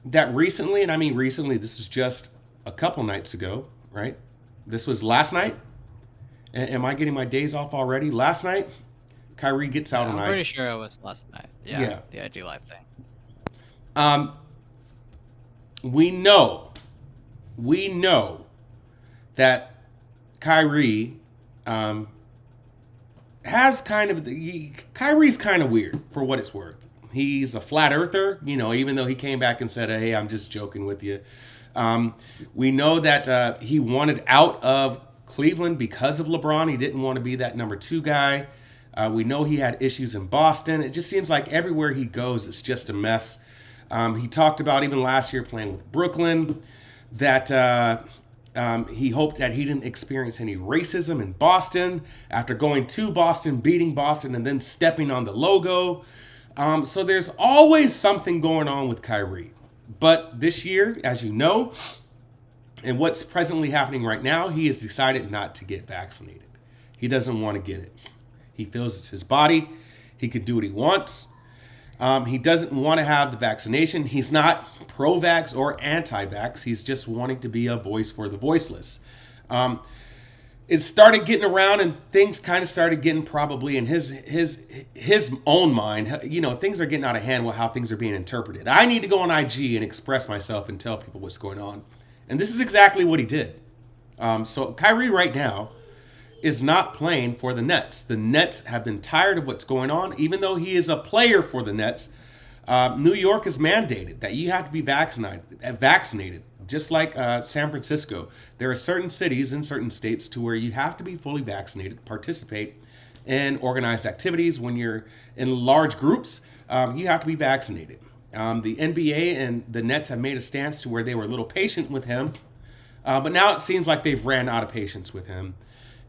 that recently, and I mean recently, this is just a couple nights ago, right? This was last night. Am I getting my days off already? Last night, Kyrie gets out Yeah, on I'm pretty IG. sure it was last night. Yeah, Yeah. the IG Live thing. Um, we know, that Kyrie has kind of Kyrie's kind of weird for what it's worth. He's a flat earther, even though he came back and said, "Hey, I'm just joking with you." We know that he wanted out of Cleveland because of LeBron. He didn't want to be that number 2 guy. We know he had issues in Boston. It just seems like everywhere he goes, it's just a mess. He talked about even last year playing with Brooklyn that he hoped that he didn't experience any racism in Boston after going to Boston, beating Boston, and then stepping on the logo. So there's always something going on with Kyrie. But this year, as you know, and what's presently happening right now, he has decided not to get vaccinated. He doesn't want to get it. He feels it's his body. He can do what he wants. He doesn't want to have the vaccination. He's not pro-vax or anti-vax. He's just wanting to be a voice for the voiceless. It started getting around, and things kind of started getting probably in his own mind. Things are getting out of hand with how things are being interpreted. I need to go on IG and express myself and tell people what's going on. And this is exactly what he did. So Kyrie right now is not playing for the Nets. The Nets have been tired of what's going on. Even though he is a player for the Nets, New York has mandated that you have to be vaccinated. Just like San Francisco, there are certain cities in certain states to where you have to be fully vaccinated to participate in organized activities. When you're in large groups, you have to be vaccinated. The NBA and the Nets have made a stance to where they were a little patient with him, but now it seems like they've ran out of patience with him.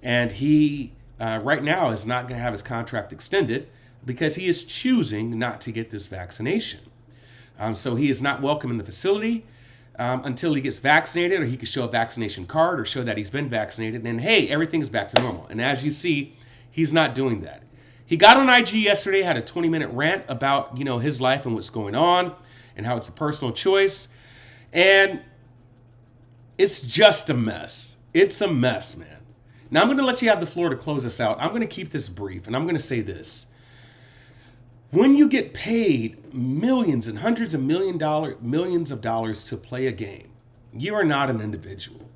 And he, right now, is not going to have his contract extended because he is choosing not to get this vaccination. So he is not welcome in the facility until he gets vaccinated, or he can show a vaccination card or show that he's been vaccinated. And hey, everything's back to normal. And as you see, he's not doing that. He got on IG yesterday, had a 20-minute rant about, his life and what's going on and how it's a personal choice. And it's just a mess. It's a mess, man. Now, I'm going to let you have the floor to close this out. I'm going to keep this brief, and I'm going to say this. When you get paid millions and hundreds of millions of dollars to play a game, you are not an individual.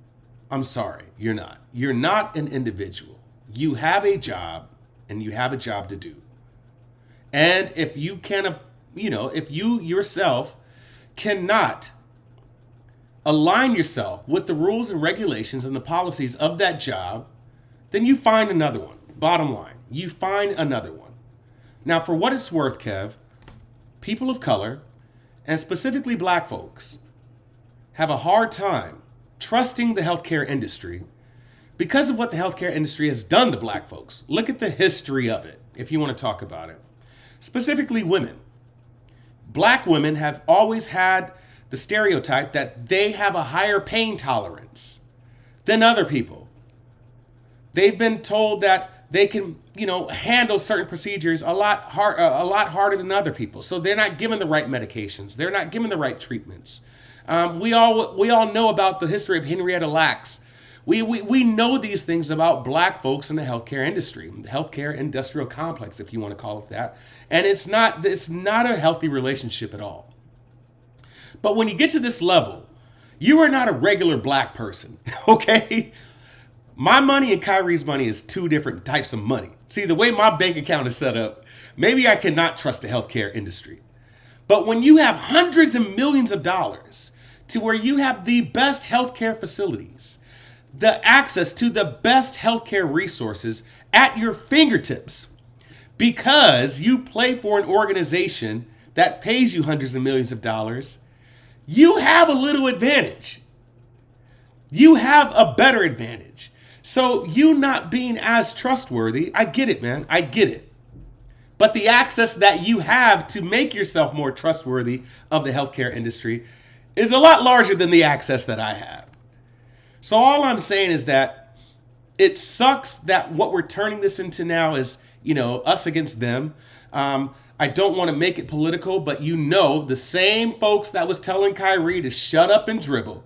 I'm sorry, you're not. You're not an individual. You have a job, and you have a job to do. And if you if you yourself cannot align yourself with the rules and regulations and the policies of that job, then you find another one. Bottom line, you find another one. Now, for what it's worth, Kev, people of color, and specifically black folks, have a hard time trusting the healthcare industry because of what the healthcare industry has done to black folks. Look at the history of it, if you want to talk about it. Specifically women. Black women have always had the stereotype that they have a higher pain tolerance than other people. They've been told that they can, handle certain procedures a lot harder than other people. So they're not given the right medications. They're not given the right treatments. We all know about the history of Henrietta Lacks. We know these things about black folks in the healthcare industry, the healthcare industrial complex, if you want to call it that. And it's not a healthy relationship at all. But when you get to this level, you are not a regular black person, okay? My money and Kyrie's money is two different types of money. See, the way my bank account is set up, maybe I cannot trust the healthcare industry. But when you have hundreds of millions of dollars to where you have the best healthcare facilities, the access to the best healthcare resources at your fingertips, because you play for an organization that pays you hundreds of millions of dollars, you have a little advantage. You have a better advantage. So you not being as trustworthy, I get it, man. I get it. But the access that you have to make yourself more trustworthy of the healthcare industry is a lot larger than the access that I have. So all I'm saying is that it sucks that what we're turning this into now is, us against them. I don't want to make it political, but the same folks that was telling Kyrie to shut up and dribble,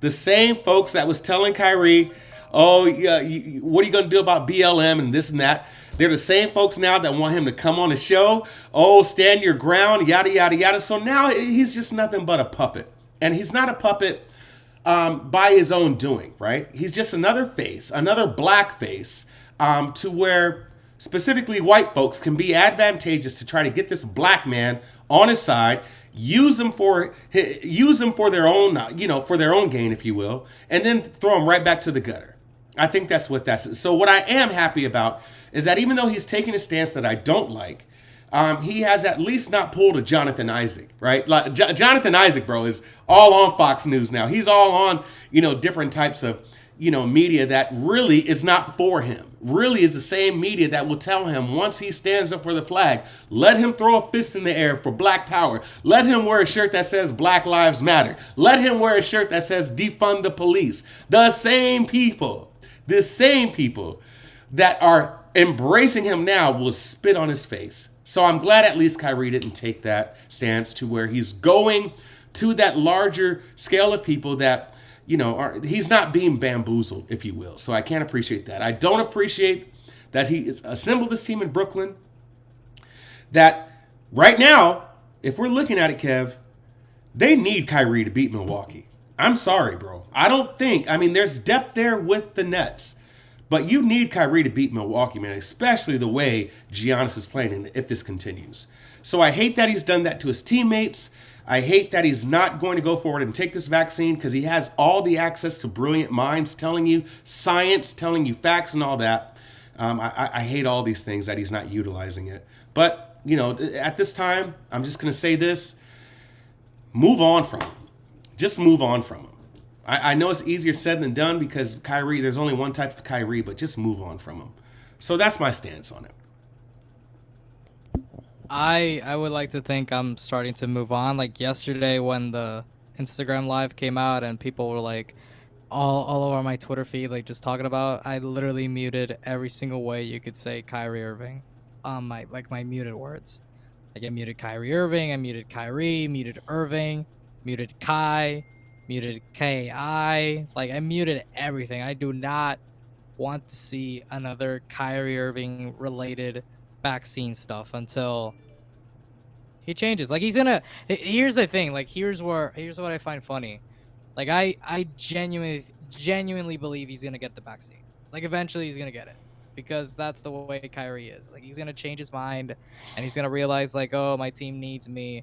The same folks that was telling Kyrie, oh, yeah, what are you going to do about BLM and this and that? They're the same folks now that want him to come on the show. Oh, stand your ground, yada, yada, yada. So now he's just nothing but a puppet. And he's not a puppet by his own doing, right? He's just another face, another black face, to where specifically white folks can be advantageous to try to get this black man on his side, use him for their own, for their own gain, if you will, and then throw him right back to the gutter. I think that's what that's. So what I am happy about is that even though he's taking a stance that I don't like, he has at least not pulled a Jonathan Isaac, right? Like Jonathan Isaac, bro, is all on Fox News now. He's all on, different types of, media that really is not for him. Really is the same media that will tell him once he stands up for the flag, let him throw a fist in the air for black power. Let him wear a shirt that says Black Lives Matter. Let him wear a shirt that says defund the police. The same people that are embracing him now will spit on his face. So I'm glad at least Kyrie didn't take that stance to where he's going to that larger scale of people that, he's not being bamboozled, if you will. So I can't appreciate that. I don't appreciate that he has assembled this team in Brooklyn. That right now, if we're looking at it, Kev, they need Kyrie to beat Milwaukee. I'm sorry, bro. There's depth there with the Nets. But you need Kyrie to beat Milwaukee, man, especially the way Giannis is playing if this continues. So I hate that he's done that to his teammates. I hate that he's not going to go forward and take this vaccine because he has all the access to brilliant minds telling you science, telling you facts and all that. I hate all these things that he's not utilizing it. But, at this time, I'm just going to say this. Move on from him. Just move on from him. I know it's easier said than done because Kyrie, there's only one type of Kyrie, but just move on from him. So that's my stance on it. I would like to think I'm starting to move on. Like yesterday when the Instagram live came out and people were like all over my Twitter feed, like just talking about, I literally muted every single way you could say Kyrie Irving on my muted words. Like I muted Kyrie Irving, I muted Kyrie, muted Irving, muted Kai, muted KI. Like I muted everything. I do not want to see another Kyrie Irving related vaccine stuff until he changes. Like here's the thing, like here's what I find funny. Like I genuinely believe he's gonna get the vaccine. Like eventually he's gonna get it. Because that's the way Kyrie is. Like he's gonna change his mind and he's gonna realize like, oh, my team needs me,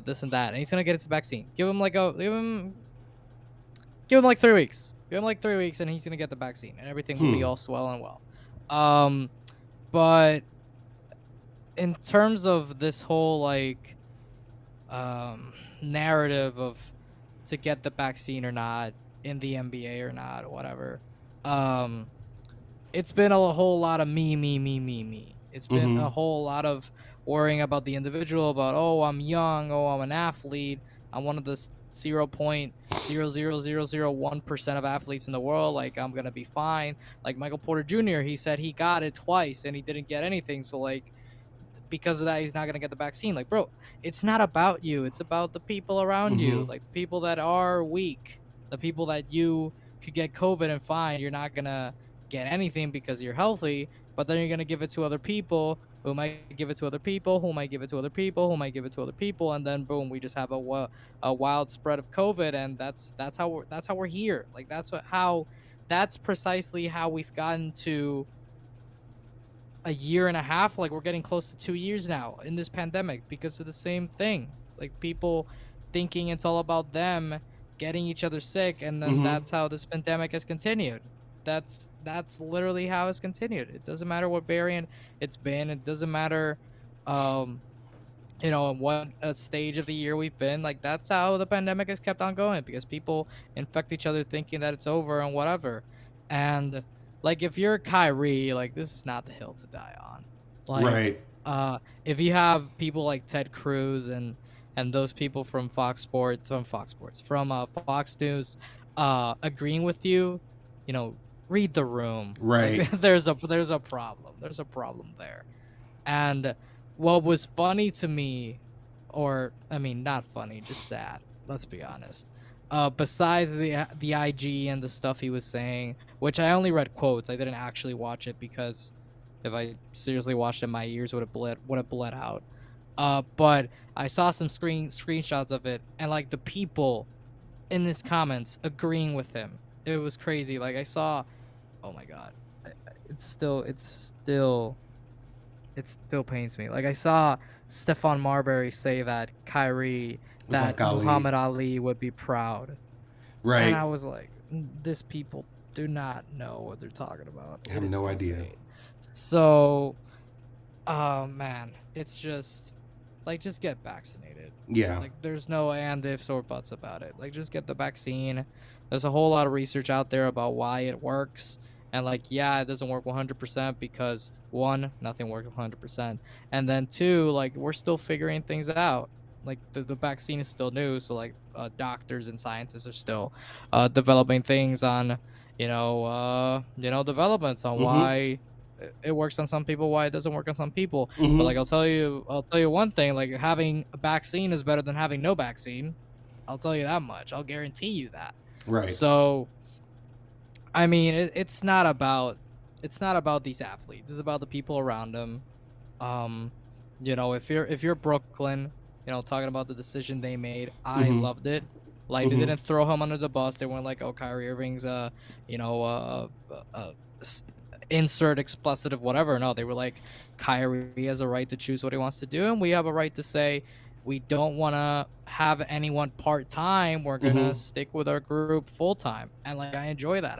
this and that. And he's gonna get his vaccine. Give him like 3 weeks. Give him like 3 weeks and he's gonna get the vaccine and everything will be all swell and well. But in terms of this whole like narrative of to get the vaccine or not in the NBA or not or whatever, it's been a whole lot of me. It's been a whole lot of worrying about the individual, about, oh, I'm young, oh, I'm an athlete, I'm one of the 0.00001% of athletes in the world, like I'm gonna be fine. Like Michael Porter Jr., he said he got it twice and he didn't get anything, so like because of that he's not gonna get the vaccine. Like, bro, it's not about you, it's about the people around you, like the people that are weak, the people that you could get COVID and fine, you're not gonna get anything because you're healthy, but then you're gonna give it to other people who might give it to other people, who might give it to other people, who might give it to other people, and then boom, we just have a wild spread of COVID, and that's how we're here. Like that's precisely how we've gotten to a year and a half. Like we're getting close to 2 years now in this pandemic because of the same thing. Like people thinking it's all about them getting each other sick, and then that's how this pandemic has continued. That's literally how it's continued. It doesn't matter what variant it's been. It doesn't matter, what stage of the year we've been. Like that's how the pandemic has kept on going because people infect each other thinking that it's over and whatever. And like if you're Kyrie, like this is not the hill to die on. Like, right. If you have people like Ted Cruz and those people from Fox News, agreeing with you, read the room. Right. Like, there's a problem. There's a problem there. And what was funny to me, or I mean not funny, just sad, let's be honest, besides the IG and the stuff he was saying, which I only read quotes, I didn't actually watch it because if I seriously watched it, my ears would have bled out. But I saw some screenshots of it, and like the people in his comments agreeing with him. It was crazy. Like I saw, oh my god, it still pains me. Like I saw Stephon Marbury say that It's that like Ali. Muhammad Ali would be proud, and Right. I was like, this people do not know what they're talking about. I It have is no idea. insane. So, oh man, it's just like just get vaccinated. Yeah. Like there's no and ifs or buts about it. Like just get the vaccine. There's a whole lot of research out there about why it works. And like yeah, it doesn't work 100% because one, nothing works 100%. And then two, like we're still figuring things out. Like the vaccine is still new, so like doctors and scientists are still developing things on developments on Mm-hmm. why it works on some people, why it doesn't work on some people. But like Mm-hmm. I'll tell you one thing, like having a vaccine is better than having no vaccine. I'll tell you that much. I'll guarantee you that. Right. So I mean, it's not about these athletes. It's about the people around them. Um, if you're Brooklyn, talking about the decision they made, I Mm-hmm. loved it. Like they Mm-hmm. didn't throw him under the bus. They weren't like, "Oh, Kyrie Irving's you know, s- insert expletive whatever." No, they were like, "Kyrie has a right to choose what he wants to do, and we have a right to say we don't want to have anyone part time. We're gonna Mm-hmm. stick with our group full time." And like I enjoy that.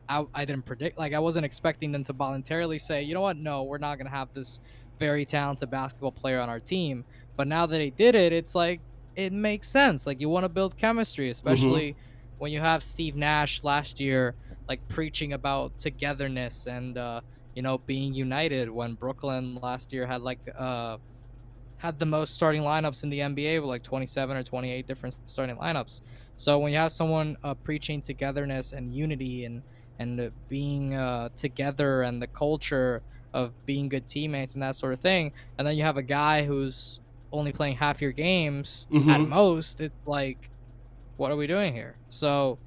I didn't predict, like I wasn't expecting them to voluntarily say, you know what, no, we're not gonna have this very talented basketball player on our team. But now that they did it, it's like it makes sense. Like you want to build chemistry, Mm-hmm. especially when you have Steve Nash last year, like preaching about togetherness and being united. When Brooklyn last year had the most starting lineups in the NBA with like 27 or 28 different starting lineups. So when you have someone preaching togetherness and unity and being together and the culture of being good teammates and that sort of thing, and then you have a guy who's only playing half your games at Mm-hmm. most, it's like, what are we doing here? So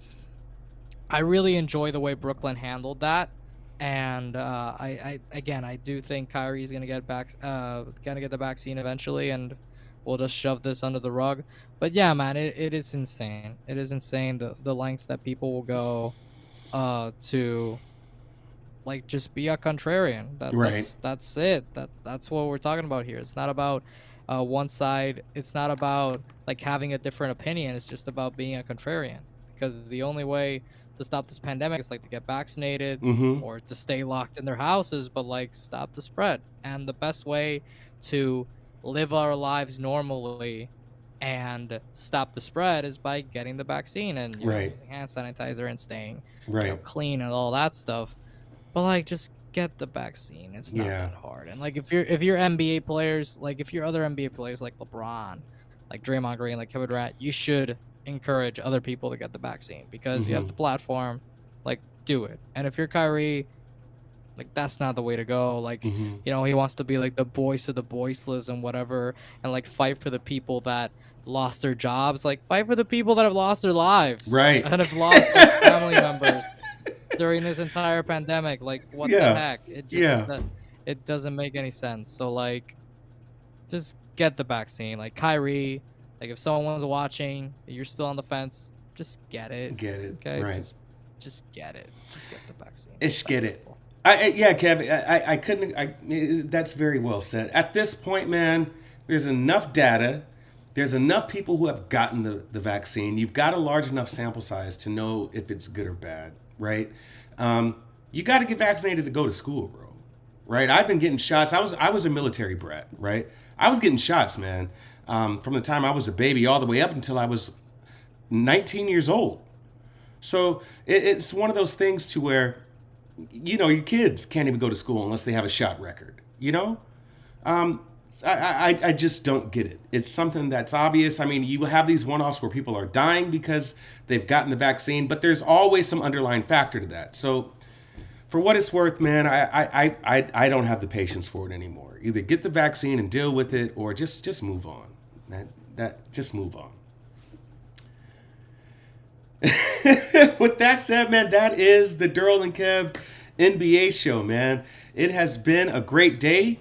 I really enjoy the way Brooklyn handled that. And I again, I do think Kyrie's gonna get the vaccine eventually, and we'll just shove this under the rug. But yeah, man, it is insane. It is insane the lengths that people will go to like just be a contrarian. That Right. that's that's it. That's what we're talking about here. It's not about one side. It's not about like having a different opinion. It's just about being a contrarian. Because the only way to stop this pandemic is like to get vaccinated Mm-hmm. or to stay locked in their houses, but like stop the spread. And the best way to live our lives normally and stop the spread is by getting the vaccine and Right. using hand sanitizer and staying Right. clean and all that stuff. But like just get the vaccine. It's not Yeah. that hard. And like if you're NBA players, like if you're other NBA players like LeBron, like Draymond Green, like Kevin Durant, you should encourage other people to get the vaccine because you have Mm-hmm. the platform. Like do it. And if you're Kyrie, like that's not the way to go. Like, Mm-hmm. he wants to be like the voice of the voiceless and whatever, and like fight for the people that lost their jobs. Like fight for the people that have lost their lives Right. and have lost their family members during this entire pandemic. Like, what the Yeah. heck? It just Yeah. it doesn't make any sense. So like, just get the vaccine. Like Kyrie, like if someone's watching, you're still on the fence, just get it. Get it. Okay, Right. just get it. Just get the vaccine. It's It's that get it. simple. Yeah, Kev. I couldn't. That's very well said. At this point, man, there's enough data. There's enough people who have gotten the vaccine. You've got a large enough sample size to know if it's good or bad, right? You got to get vaccinated to go to school, bro. Right? I've been getting shots. I was a military brat, right? I was getting shots, man, from the time I was a baby all the way up until I was 19 years old. So it's one of those things to where, your kids can't even go to school unless they have a shot record. Um, I just don't get it. It's something that's obvious. I mean, you have these one-offs where people are dying because they've gotten the vaccine, but there's always some underlying factor to that. So, for what it's worth, man, I don't have the patience for it anymore. Either get the vaccine and deal with it, or just move on. That just move on. With that said, man, that is the Derl and Kev NBA show, man. It has been a great day.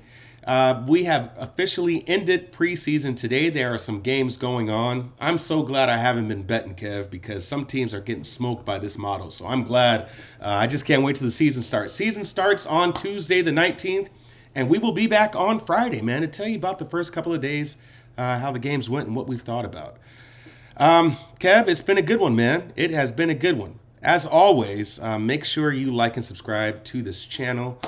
We have officially ended preseason today. There are some games going on. I'm so glad I haven't been betting, Kev, because some teams are getting smoked by this model. So I'm glad. I just can't wait till the season starts. Season starts on Tuesday, the 19th, and we will be back on Friday, man, to tell you about the first couple of days, how the games went, and what we've thought about. Kev, it's been a good one, man. It has been a good one. As always, make sure you like and subscribe to this channel.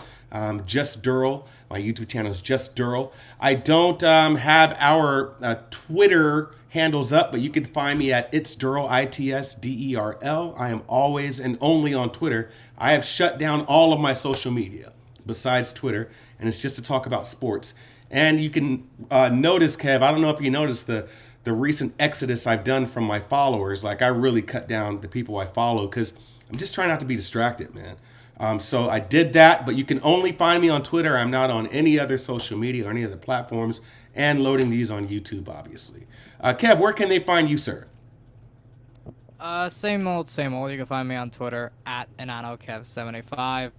Just Derl. My YouTube channel is Just Derl. I don't have our Twitter handles up, but you can find me at It's Derl, ITSDERL. I am always and only on Twitter. I have shut down all of my social media besides Twitter, and it's just to talk about sports. And you can notice, Kev, I don't know if you noticed the recent exodus I've done from my followers. Like, I really cut down the people I follow because I'm just trying not to be distracted, man. So I did that, but you can only find me on Twitter. I'm not on any other social media or any other platforms, and loading these on YouTube, obviously. Kev, where can they find you, sir? Same old, same old. You can find me on Twitter at InanoKev785.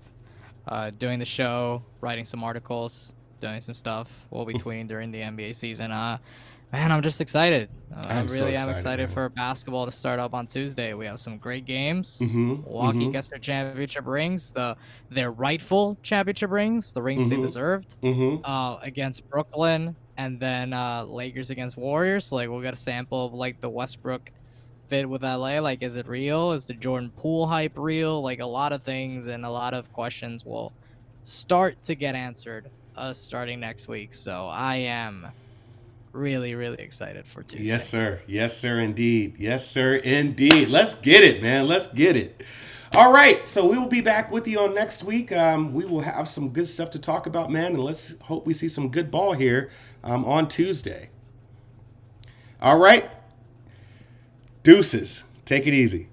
Doing the show, writing some articles, doing some stuff. We'll be tweeting during the NBA season. Man, I'm just excited. I really am excited for basketball to start up on Tuesday. We have some great games. Milwaukee gets their championship rings, their rightful championship rings, the rings they deserved, against Brooklyn, and then Lakers against Warriors. Like, we'll get a sample of like the Westbrook fit with LA. Like, is it real? Is the Jordan Poole hype real? Like, a lot of things and a lot of questions will start to get answered starting next week. So I am really, really excited for Tuesday. Yes, sir. Yes, sir, indeed. Yes, sir, indeed. Let's get it, man. Let's get it. All right. So we will be back with you on next week. We will have some good stuff to talk about, man. And let's hope we see some good ball here on Tuesday. All right. Deuces. Take it easy.